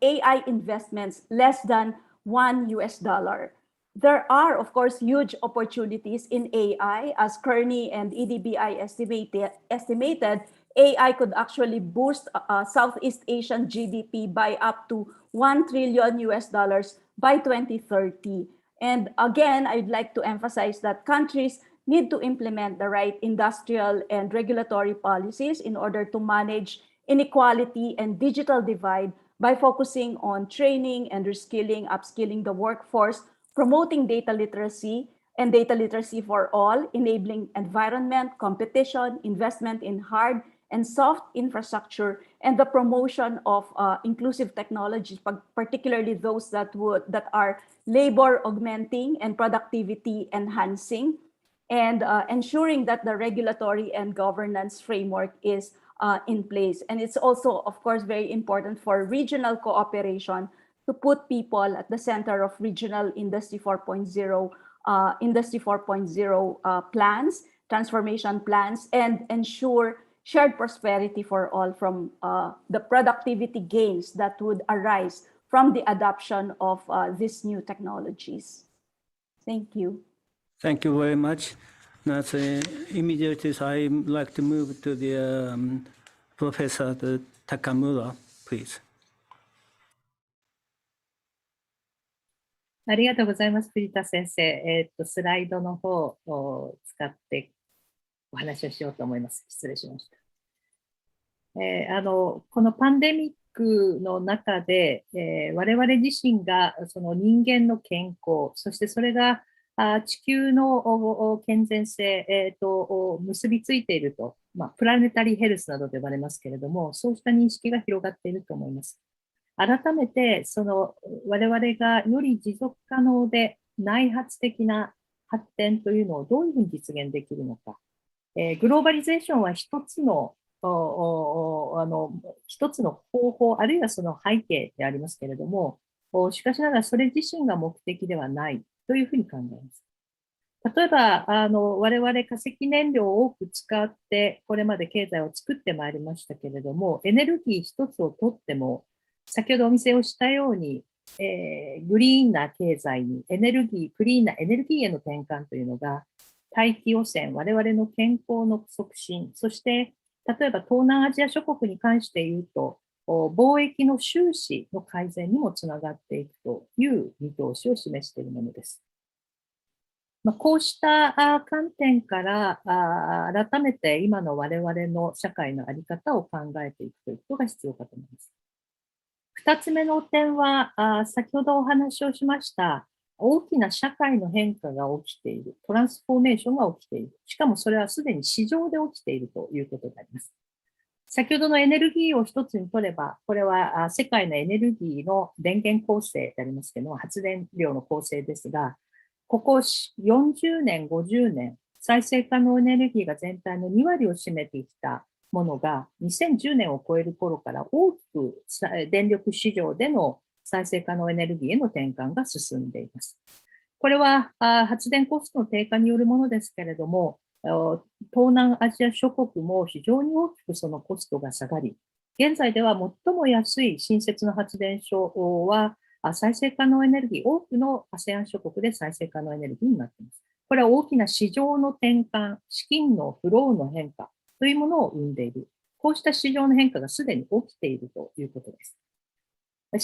AI investments less than $1. There are, of course, huge opportunities in AI. As Kearney and EDBI estimated, AI could actually boost Southeast Asian GDP by up to $1 trillion by 2030. And again, I'd like to emphasize that countries need to implement the right industrial and regulatory policies in order to manage inequality and digital divide by focusing on training and reskilling, upskilling the workforce, promoting data literacy and data literacy for all, enabling environment, competition, investment in hard and soft infrastructure, and the promotion of inclusive technologies, particularly those that are labor augmenting and productivity enhancing, and ensuring that the regulatory and governance framework is in place. And it's also, of course, very important for regional cooperation to put people at the center of regional Industry 4.0 plans, transformation plans, and ensure shared prosperity for all from the productivity gains that would arise from the adoption of these new technologies. Thank you. Thank you very much. Now, immediately, I'd like to move to the Professor Takamura, please. ありがとうございます、藤田先生。スライドの方を使ってお話をしようと思います。失礼しました。このパンデミックの中で、我々自身がその人間の健康、そしてそれが地球の健全性と結びついていると、プラネタリーヘルスなどと呼ばれますけれども、そうした認識が広がっていると思います。改めてその我々がより持続可能で内発的な発展というのをどういうふうに実現できるのか。グローバリゼーションは一つの方法、あるいはその背景でありますけれども、しかしながらそれ自身が目的ではないというふうに考えます。例えば我々化石燃料を多く使ってこれまで経済を作ってまいりましたけれども、エネルギー一つをとっても先ほどお見せをしたように、グリーンな経済にクリーンなエネルギーへの転換というのが大気汚染、我々の健康の促進、そして例えば東南アジア諸国に関して言うと貿易の収支の改善にもつながっていくという見通しを示しているものです。こうした観点から改めて今の我々の社会の在り方を考えていくということが必要かと思います。2つ目の点は先ほどお話をしました大きな社会の変化が起きている、トランスフォーメーションが起きている、しかもそれはすでに市場で起きているということであります。先ほどのエネルギーを一つに取れば、これは世界のエネルギーの電源構成でありますけれども、発電量の構成ですが、ここ40年、50年、再生可能エネルギーが全体の2割を占めてきたものが、2010年を超える頃から大きく電力市場での再生可能エネルギーへの転換が進んでいます。これは発電コストの低下によるものですけれども、東南アジア諸国も非常に大きくそのコストが下がり、現在では最も安い新設の発電所は再生可能エネルギー、多くの ASEAN 諸国で再生可能エネルギーになっています。これは大きな市場の転換、資金のフローの変化というものを生んでいる。こうした市場の変化がすでに起きているということです。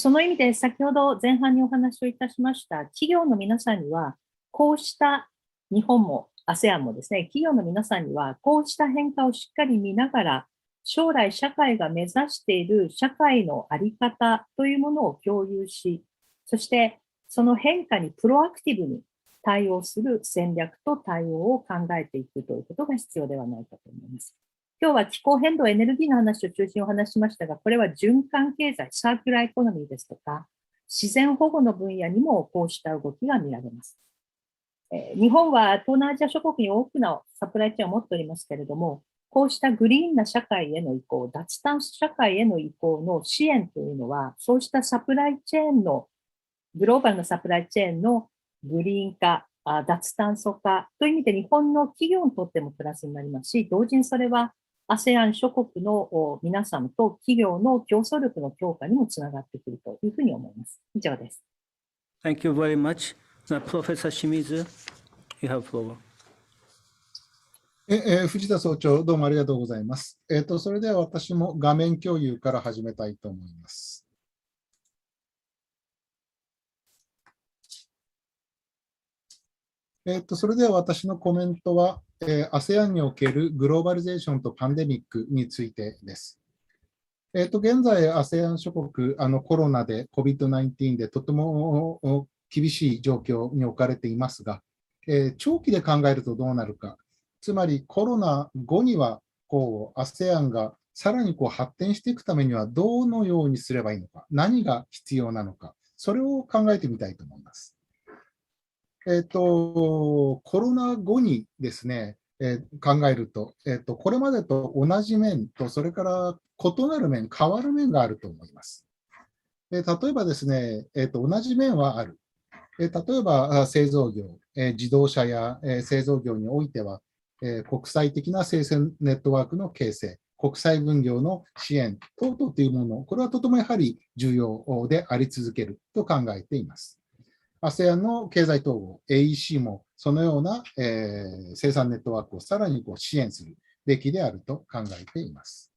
その意味で先ほど前半にお話をいたしました企業の皆さんには、こうした日本も ASEAN もですね、企業の皆さんにはこうした変化をしっかり見ながら、将来社会が目指している社会の在り方というものを共有し、そしてその変化にプロアクティブに対応する戦略と対応を考えていくということが必要ではないかと思います。今日は気候変動エネルギーの話を中心にお話ししましたが、これは循環経済、サーキュラーエコノミーですとか、自然保護の分野にもこうした動きが見られます。日本は東南アジア諸国に多くのサプライチェーンを持っておりますけれども、こうしたグリーンな社会への移行、脱炭素社会への移行の支援というのは、そうしたサプライチェーンの、グローバルなサプライチェーンのグリーン化、脱炭素化という意味で日本の企業にとってもプラスになりますし、同時にそれは ASEAN 諸国の皆さんと企業の競争力の強化にもつながってくるというふうに思います。以上です。Thank you very much. Professor Shimizu, you have floor. 藤田総長、どうもありがとうございます。それでは私も画面共有から始めたいと思います。それでは私のコメントは、ASEAN におけるグローバリゼーションとパンデミックについてです。現在、ASEAN 諸国、コロナで COVID-19 でとても厳しい状況に置かれていますが、長期で考えるとどうなるか。つまりコロナ後にはASEAN がさらに発展していくためにはどのようにすればいいのか、何が必要なのか、それを考えてみたいと思います。コロナ後にですね、考えると、これまでと同じ面と、それから異なる面、変わる面があると思います。例えばですね、同じ面はある。例えば製造業、自動車や製造業においては、国際的な生鮮ネットワークの形成、国際分業の支援等々というもの、これはとてもやはり重要であり続けると考えています。ASEAN の経済統合、AEC もそのような、生産ネットワークをさらに支援するべきであると考えています。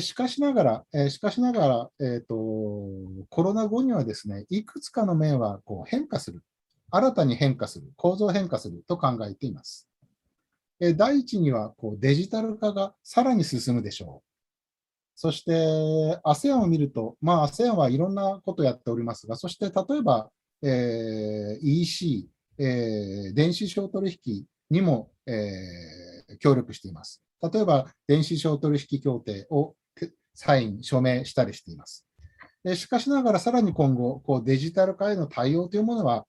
しかしながら、コロナ後にはですね、いくつかの面は変化する、新たに変化する、構造変化すると考えています。第一にはデジタル化がさらに進むでしょう。そして ASEAN を見ると、ASEAN はいろんなことをやっておりますが、そして例えば、EC、電子商取引にも、協力しています。例えば、電子商取引協定をサイン、署名したりしています。しかしながら、さらに今後、デジタル化への対応というものは、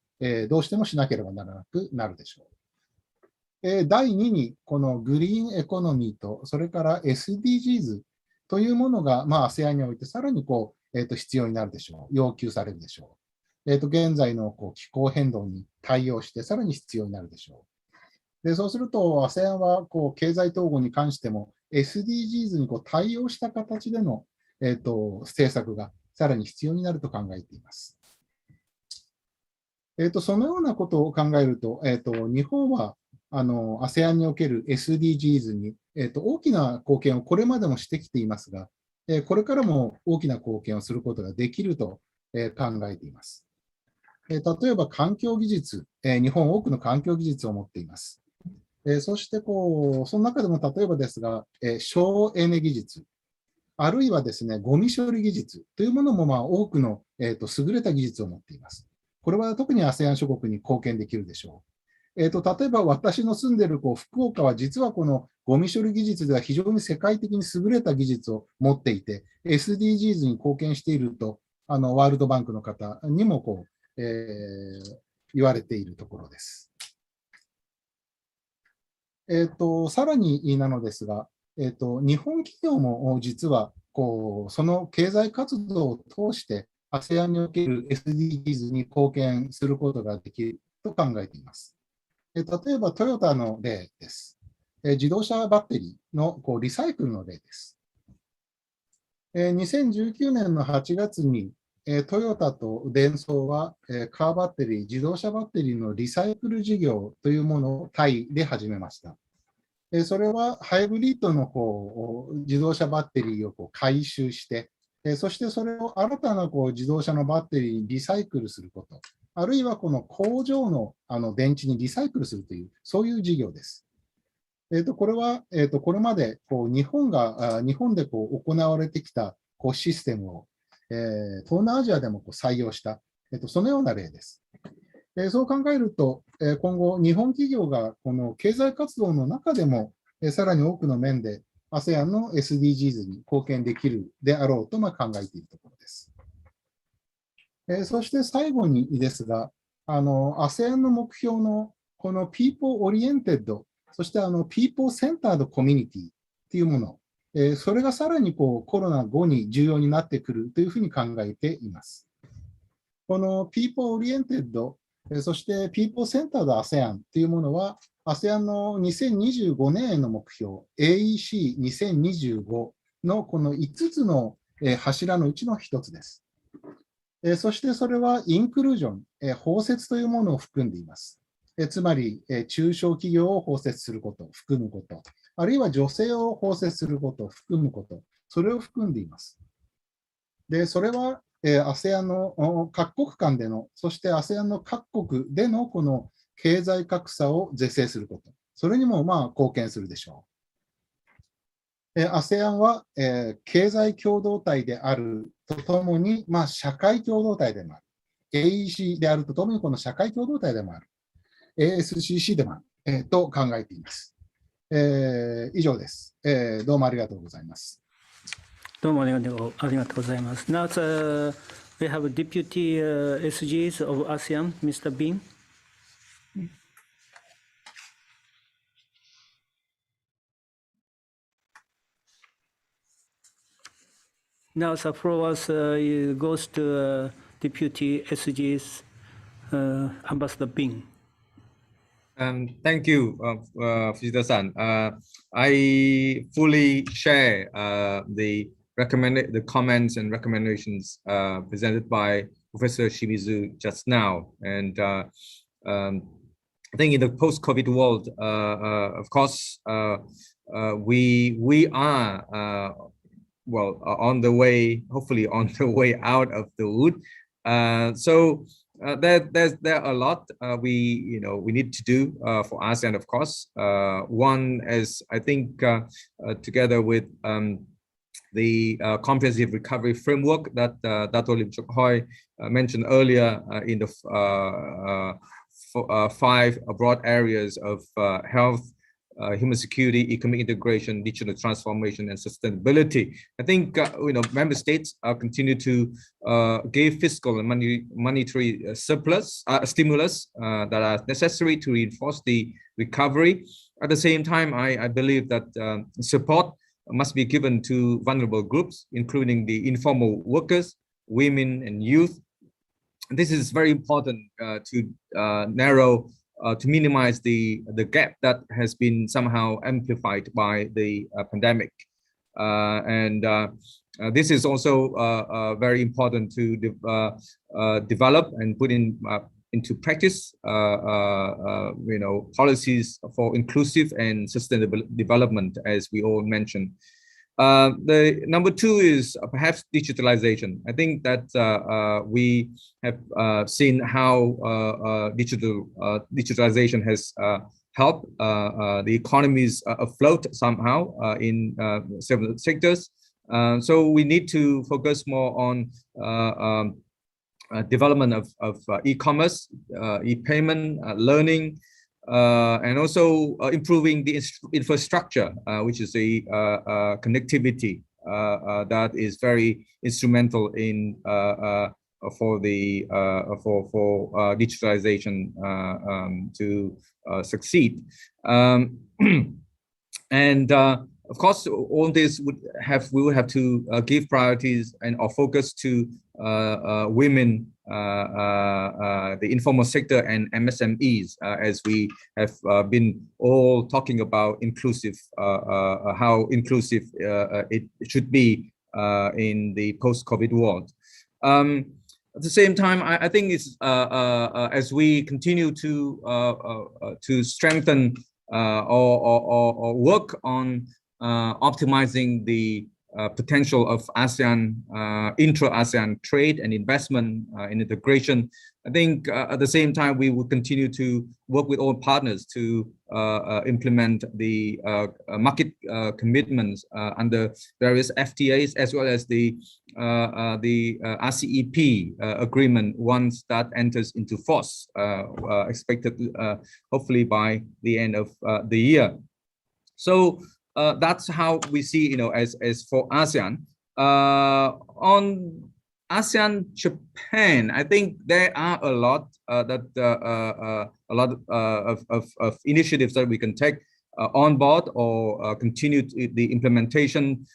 どうしてもしなければならなくなるでしょう。第2に、このグリーンエコノミーと、それから SDGs というものが、ASEAN においてさらに必要になるでしょう。要求されるでしょう。現在の気候変動に対応して、さらに必要になるでしょう。でそうすると、ASEAN は経済統合に関しても、SDGs に対応した形での、政策がさらに必要になると考えています。そのようなことを考えると、日本はASEAN における SDGs に、大きな貢献をこれまでもしてきていますが、これからも大きな貢献をすることができると、考えています。例えば環境技術、日本は多くの環境技術を持っています。そしてその中でも例えばですが、省エネ技術、あるいはですね、ゴミ処理技術というものも多くの優れた技術を持っています。これは特に ASEAN 諸国に貢献できるでしょ例えば私の住んでいる福岡は実はこのゴミ処理技術では非常に世界的に優れた技術を持っていて、SDGs に貢献していると、ワールドバンクの方にも言われているところです。さらになのですが、日本企業も実はその経済活動を通して ASEAN における SDGs に貢献することができると考えています。例えばトヨタの例です。自動車バッテリーのリサイクルの例です。2019年の8月にトヨタとデンソーはカーバッテリー、自動車バッテリーのリサイクル事業というものをタイで始めました。それはハイブリッドの自動車バッテリーを回収して、そしてそれを新たな自動車のバッテリーにリサイクルすること、あるいはこの工場の電池にリサイクルするという、そういう事業です。これは、これまで日本で行われてきたシステムを、東南アジアでも採用した、そのような例です。そう考えると、今後、日本企業がこの経済活動の中でも、さらに多くの面で ASEAN の SDGs に貢献できるであろうと考えているところです。そして最後にですが、ASEAN の目標のこの People Oriented、そしてPeople Centered Community というもの、それがさらにコロナ後に重要になってくるというふうに考えています。この People Oriented、そして People Centered ASEAN というものは ASEAN の2025年への目標 AEC2025 のこの5つの柱のうちの1つです。そしてそれはインクルージョン、包摂というものを含んでいます。つまり中小企業を包摂すること、含むこと、あるいは女性を包摂すること、含むこと、それを含んでいます。で、それはASEAN の各国間での、そして ASEAN の各国でのこの経済格差を是正すること、それにも貢献するでしょう。ASEAN は経済共同体であるとともに、社会共同体でもある。AEC であるとともにこの社会共同体でもある。ASCC でもある、と考えています。以上です。どうもありがとうございます。どうもありがとうございます。Now, we have Deputy SGs of ASEAN, Mr. Bean. Now, the floor goes to Deputy SGs, Ambassador Bean. Thank you, Fujita-san. I fully share the comments and recommendations presented by Professor Shimizu just now. And I think in the post-COVID world, of course, we are on the way, hopefully on the way out of the wood. There are a lot we need to do for ASEAN, of course. One is, I think, together with the comprehensive recovery framework that Dato Lim Chok Hoi mentioned earlier in the 5 broad areas of health, human security, economic integration, digital transformation, and sustainability. I think member states continue to give fiscal and monetary stimulus that are necessary to reinforce the recovery. At the same time, I believe that support must be given to vulnerable groups, including the informal workers, women, and youth. This is very important to minimize the gap that has been somehow amplified by the pandemic. This is also very important to develop and put into practice, policies for inclusive and sustainable development, as we all mentioned. The number 2 is perhaps digitalization. I think that we have seen how digitalization has helped the economies afloat somehow in several sectors. So we need to focus more on development of e-commerce, e-payment, learning, and also improving the infrastructure, which is the connectivity that is very instrumental in for the for digitalization to succeed. And of course, all this we would have to give priorities and or focus to women, the informal sector and MSMEs, as we have been all talking about inclusive, how inclusive it should be in the post-COVID world. At the same time, I think it's as we continue to strengthen or work on optimizing the potential of ASEAN, intra-ASEAN trade and investment and integration. I think at the same time, we will continue to work with all partners to implement the market commitments under various FTAs, as well as the RCEP agreement once that enters into force, expected hopefully by the end of the year. So that's how we see, as for ASEAN. On ASEAN-Japan, I think there are a lot of initiatives that we can take on board or continue the implementation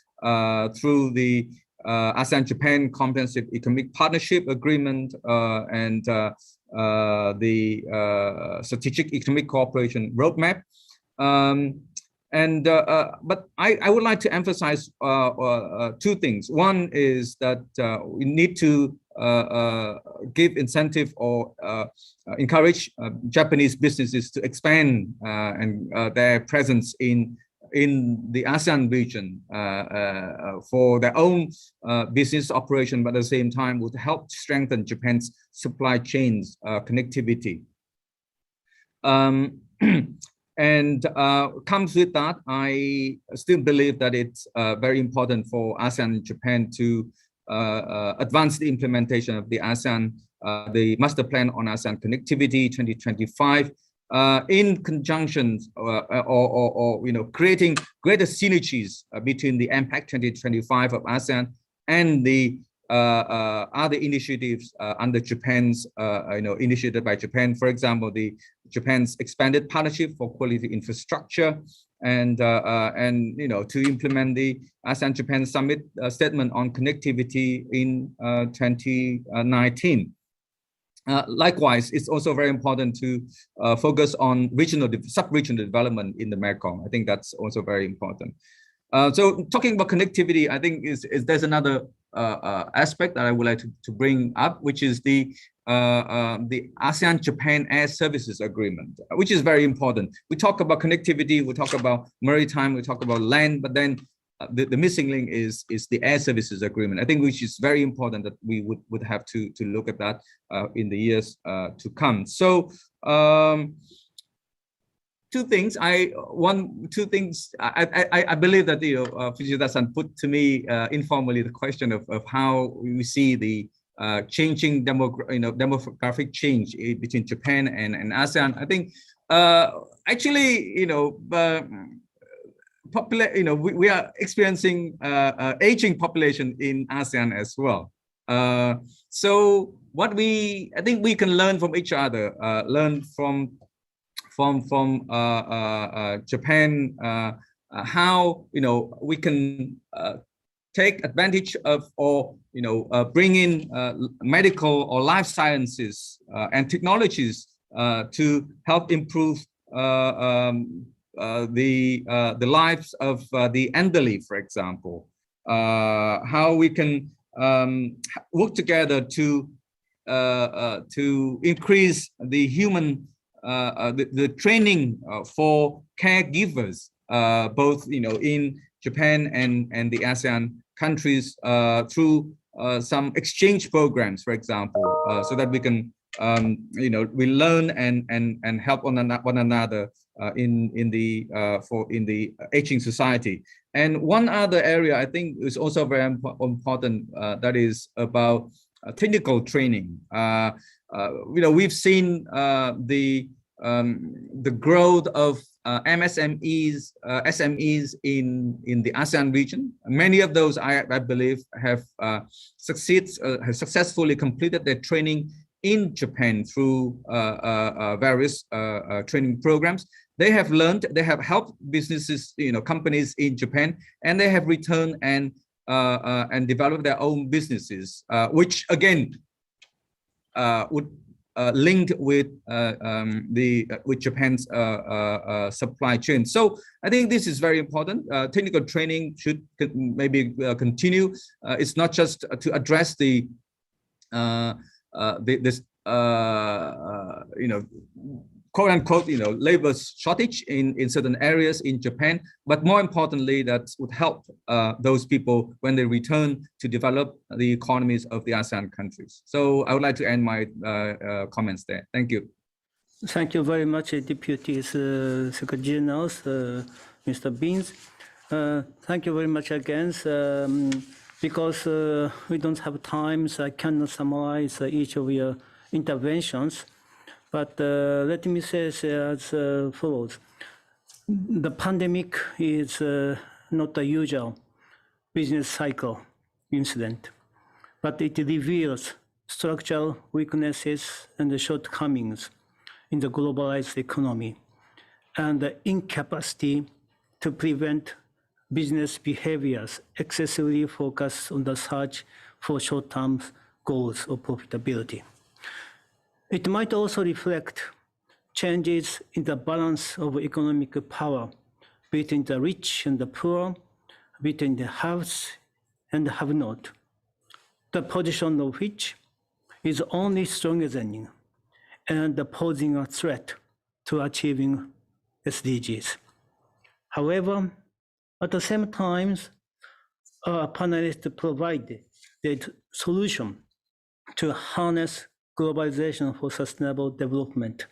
through the ASEAN-Japan Comprehensive Economic Partnership Agreement and the Strategic Economic Cooperation Roadmap. But I would like to emphasize two things. One is that we need to give incentive or encourage Japanese businesses to expand and their presence in the ASEAN region for their own business operation, but at the same time would help strengthen Japan's supply chains connectivity. And comes with that, I still believe that it's very important for ASEAN and Japan to advance the implementation of the ASEAN, the Master Plan on ASEAN Connectivity 2025, in conjunction or creating greater synergies between the MPAC 2025 of ASEAN and the other initiatives under Japan's, initiated by Japan. For example, the Japan's expanded partnership for quality infrastructure, and to implement the ASEAN-Japan Summit statement on connectivity in 2019. Likewise, it's also very important to focus on sub-regional development in the Mekong. I think that's also very important. So talking about connectivity, I think there's another aspect that I would like to bring up, which is the ASEAN-Japan Air Services Agreement, which is very important. We talk about connectivity, we talk about maritime, we talk about land, but then the missing link is the Air Services Agreement. I think which is very important that we would have to look at that in the years to come. So two things. I believe that Fujita-san put to me informally the question of how we see the changing demographic change between Japan and ASEAN. I think actually we are experiencing aging population in ASEAN as well. So what I think we can learn from each other, learn from Japan, how we can take advantage of or bring in medical or life sciences and technologies to help improve the lives of the elderly, for example. How we can work together to increase the human the training for caregivers, both in Japan and the ASEAN countries through some exchange programs, for example, so that we can we learn and help one another in the aging society. And one other area I think is also very important, that is about technical training. We've seen the the growth of SMEs in the ASEAN region. Many of those, I believe, have successfully completed their training in Japan through various training programs. They have learned, they have helped businesses, companies in Japan, and they have returned and developed their own businesses, which again would linked with Japan's supply chain. So I think this is very important. Technical training should maybe continue. It's not just to address this quote unquote labor shortage in certain areas in Japan, but more importantly, that would help those people when they return to develop the economies of the ASEAN countries. So I would like to end my comments there. Thank you. Thank you very much, Deputy Secretary General, Mr. Beans. Thank you very much again. Because we don't have time, so I cannot summarize each of your interventions. But let me say as follows. The pandemic is not a usual business cycle incident, but it reveals structural weaknesses and the shortcomings in the globalized economy and the incapacity to prevent business behaviors excessively focused on the search for short-term goals of profitability. It might also reflect changes in the balance of economic power between the rich and the poor, between the haves and the have-not, the position of which is only strengthening and posing a threat to achieving SDGs. However, at the same time, our panelists provided the solution to harness globalization for sustainable development.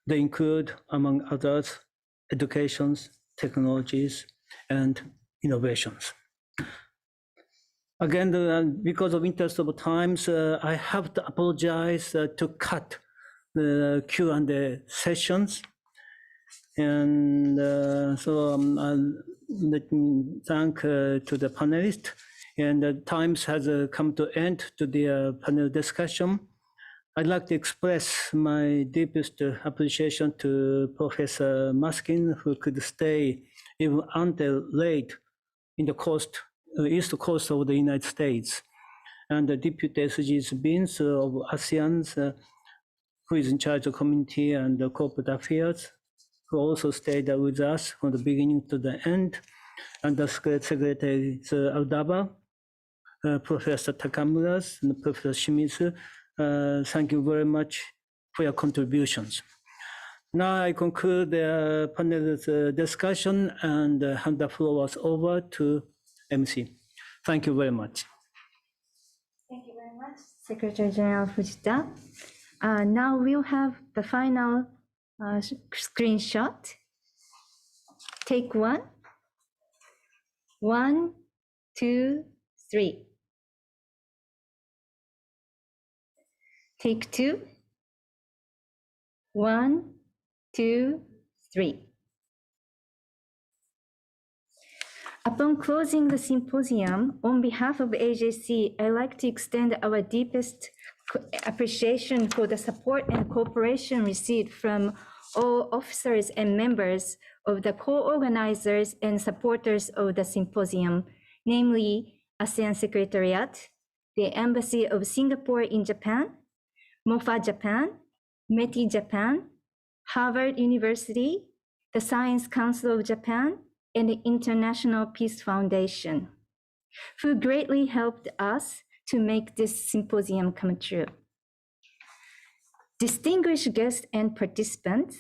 They include, among others, educations, technologies, and innovations. Again, because of interest of times, I have to apologize to cut the Q&A sessions. And let me thank to the panelists. And the times has come to end to the panel discussion. I'd like to express my deepest appreciation to Professor Maskin, who could stay even until late in the east coast of the United States, and the Deputy SG's Beans of Aseans, who is in charge of community and corporate affairs, who also stayed with us from the beginning to the end, and the Secretary Aldaba, Professor Takamura, and Professor Shimizu. Thank you very much for your contributions. Now I conclude the panel discussion and hand the floor over to MC. Thank you very much. Thank you very much, Secretary General Fujita. Now we'll have the final screenshot. Take one. 1, 2, 3. Take two. 1, 2, 3. Upon closing the symposium, on behalf of AJC, I'd like to extend our deepest appreciation for the support and cooperation received from all officers and members of the co-organizers and supporters of the symposium, namely ASEAN Secretariat, the Embassy of Singapore in Japan, MOFA Japan, METI Japan, Harvard University, the Science Council of Japan, and the International Peace Foundation, who greatly helped us to make this symposium come true. Distinguished guests and participants,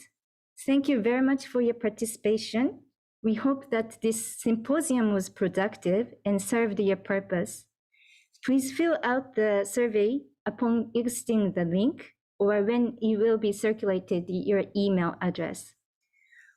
thank you very much for your participation. We hope that this symposium was productive and served your purpose. Please fill out the survey upon exiting the link or when it will be circulated your email address.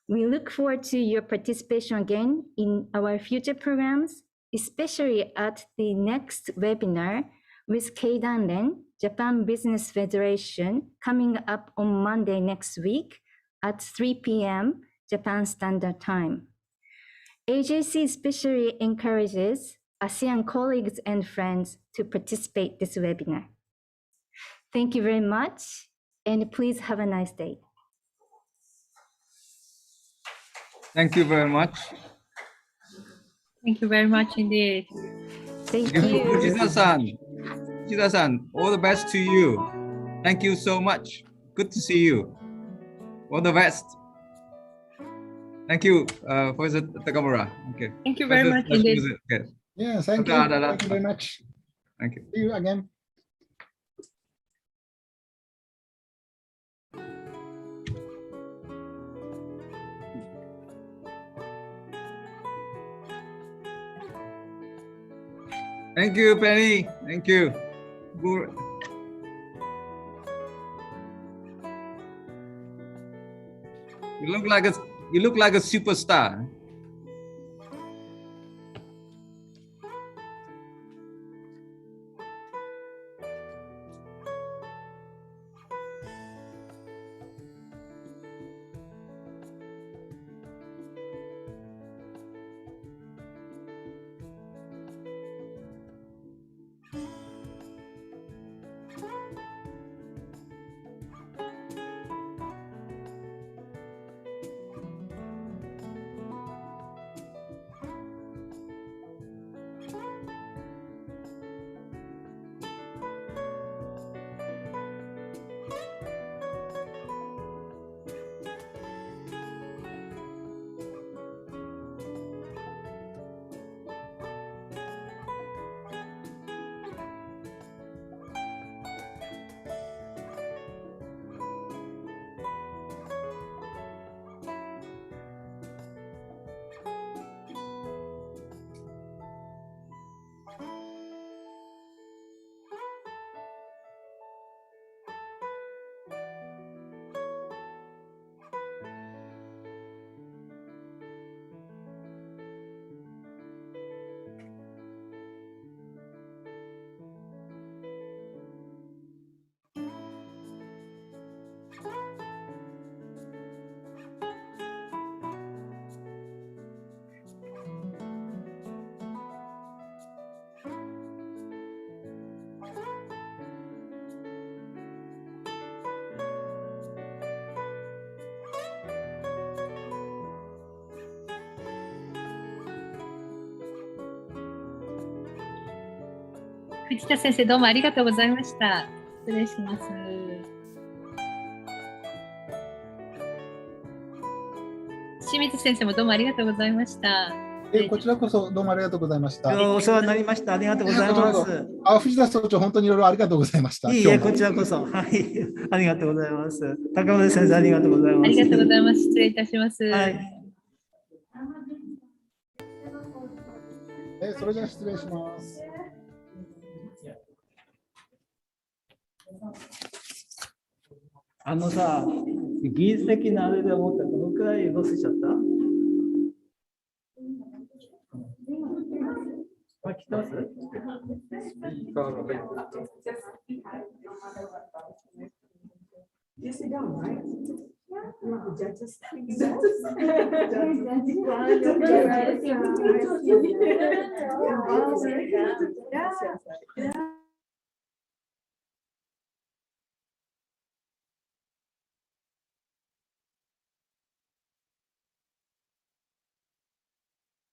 We look forward to your participation again in our future programs, especially at the next webinar with Keidanren, Japan Business Federation, coming up on Monday next week at 3 p.m. Japan Standard Time. AJC especially encourages ASEAN colleagues and friends to participate in this webinar. Thank you very much, and please have a nice day. Thank you very much. Thank you very much indeed. Thank you. Fujita-san, all the best to you. Thank you so much. Good to see you. All the best. Thank you, Professor Takamura. Okay. Thank you very much indeed. Okay. Yeah, thank you. Thank you very much. Thank you. See you again. Thank you, Penny. Thank you. Good. You look like a superstar.藤田先生、どうもありがとうございました。失礼します。清水先生もどうもありがとうございました。こちらこそどうもありがとうございました。お世話になりました。ありがとうございます。藤田総長、本当にいろいろありがとうございました。いいえ、こちらこそ。はい、ありがとうございます。高村先生、ありがとうございます。ありがとうございます。失礼いたします。はい。それじゃあ失礼します。さ、技術的なあれで思ったらどのくらいロスしちゃった？来てます？You sit down, right? Yeah, the judges. Yeah.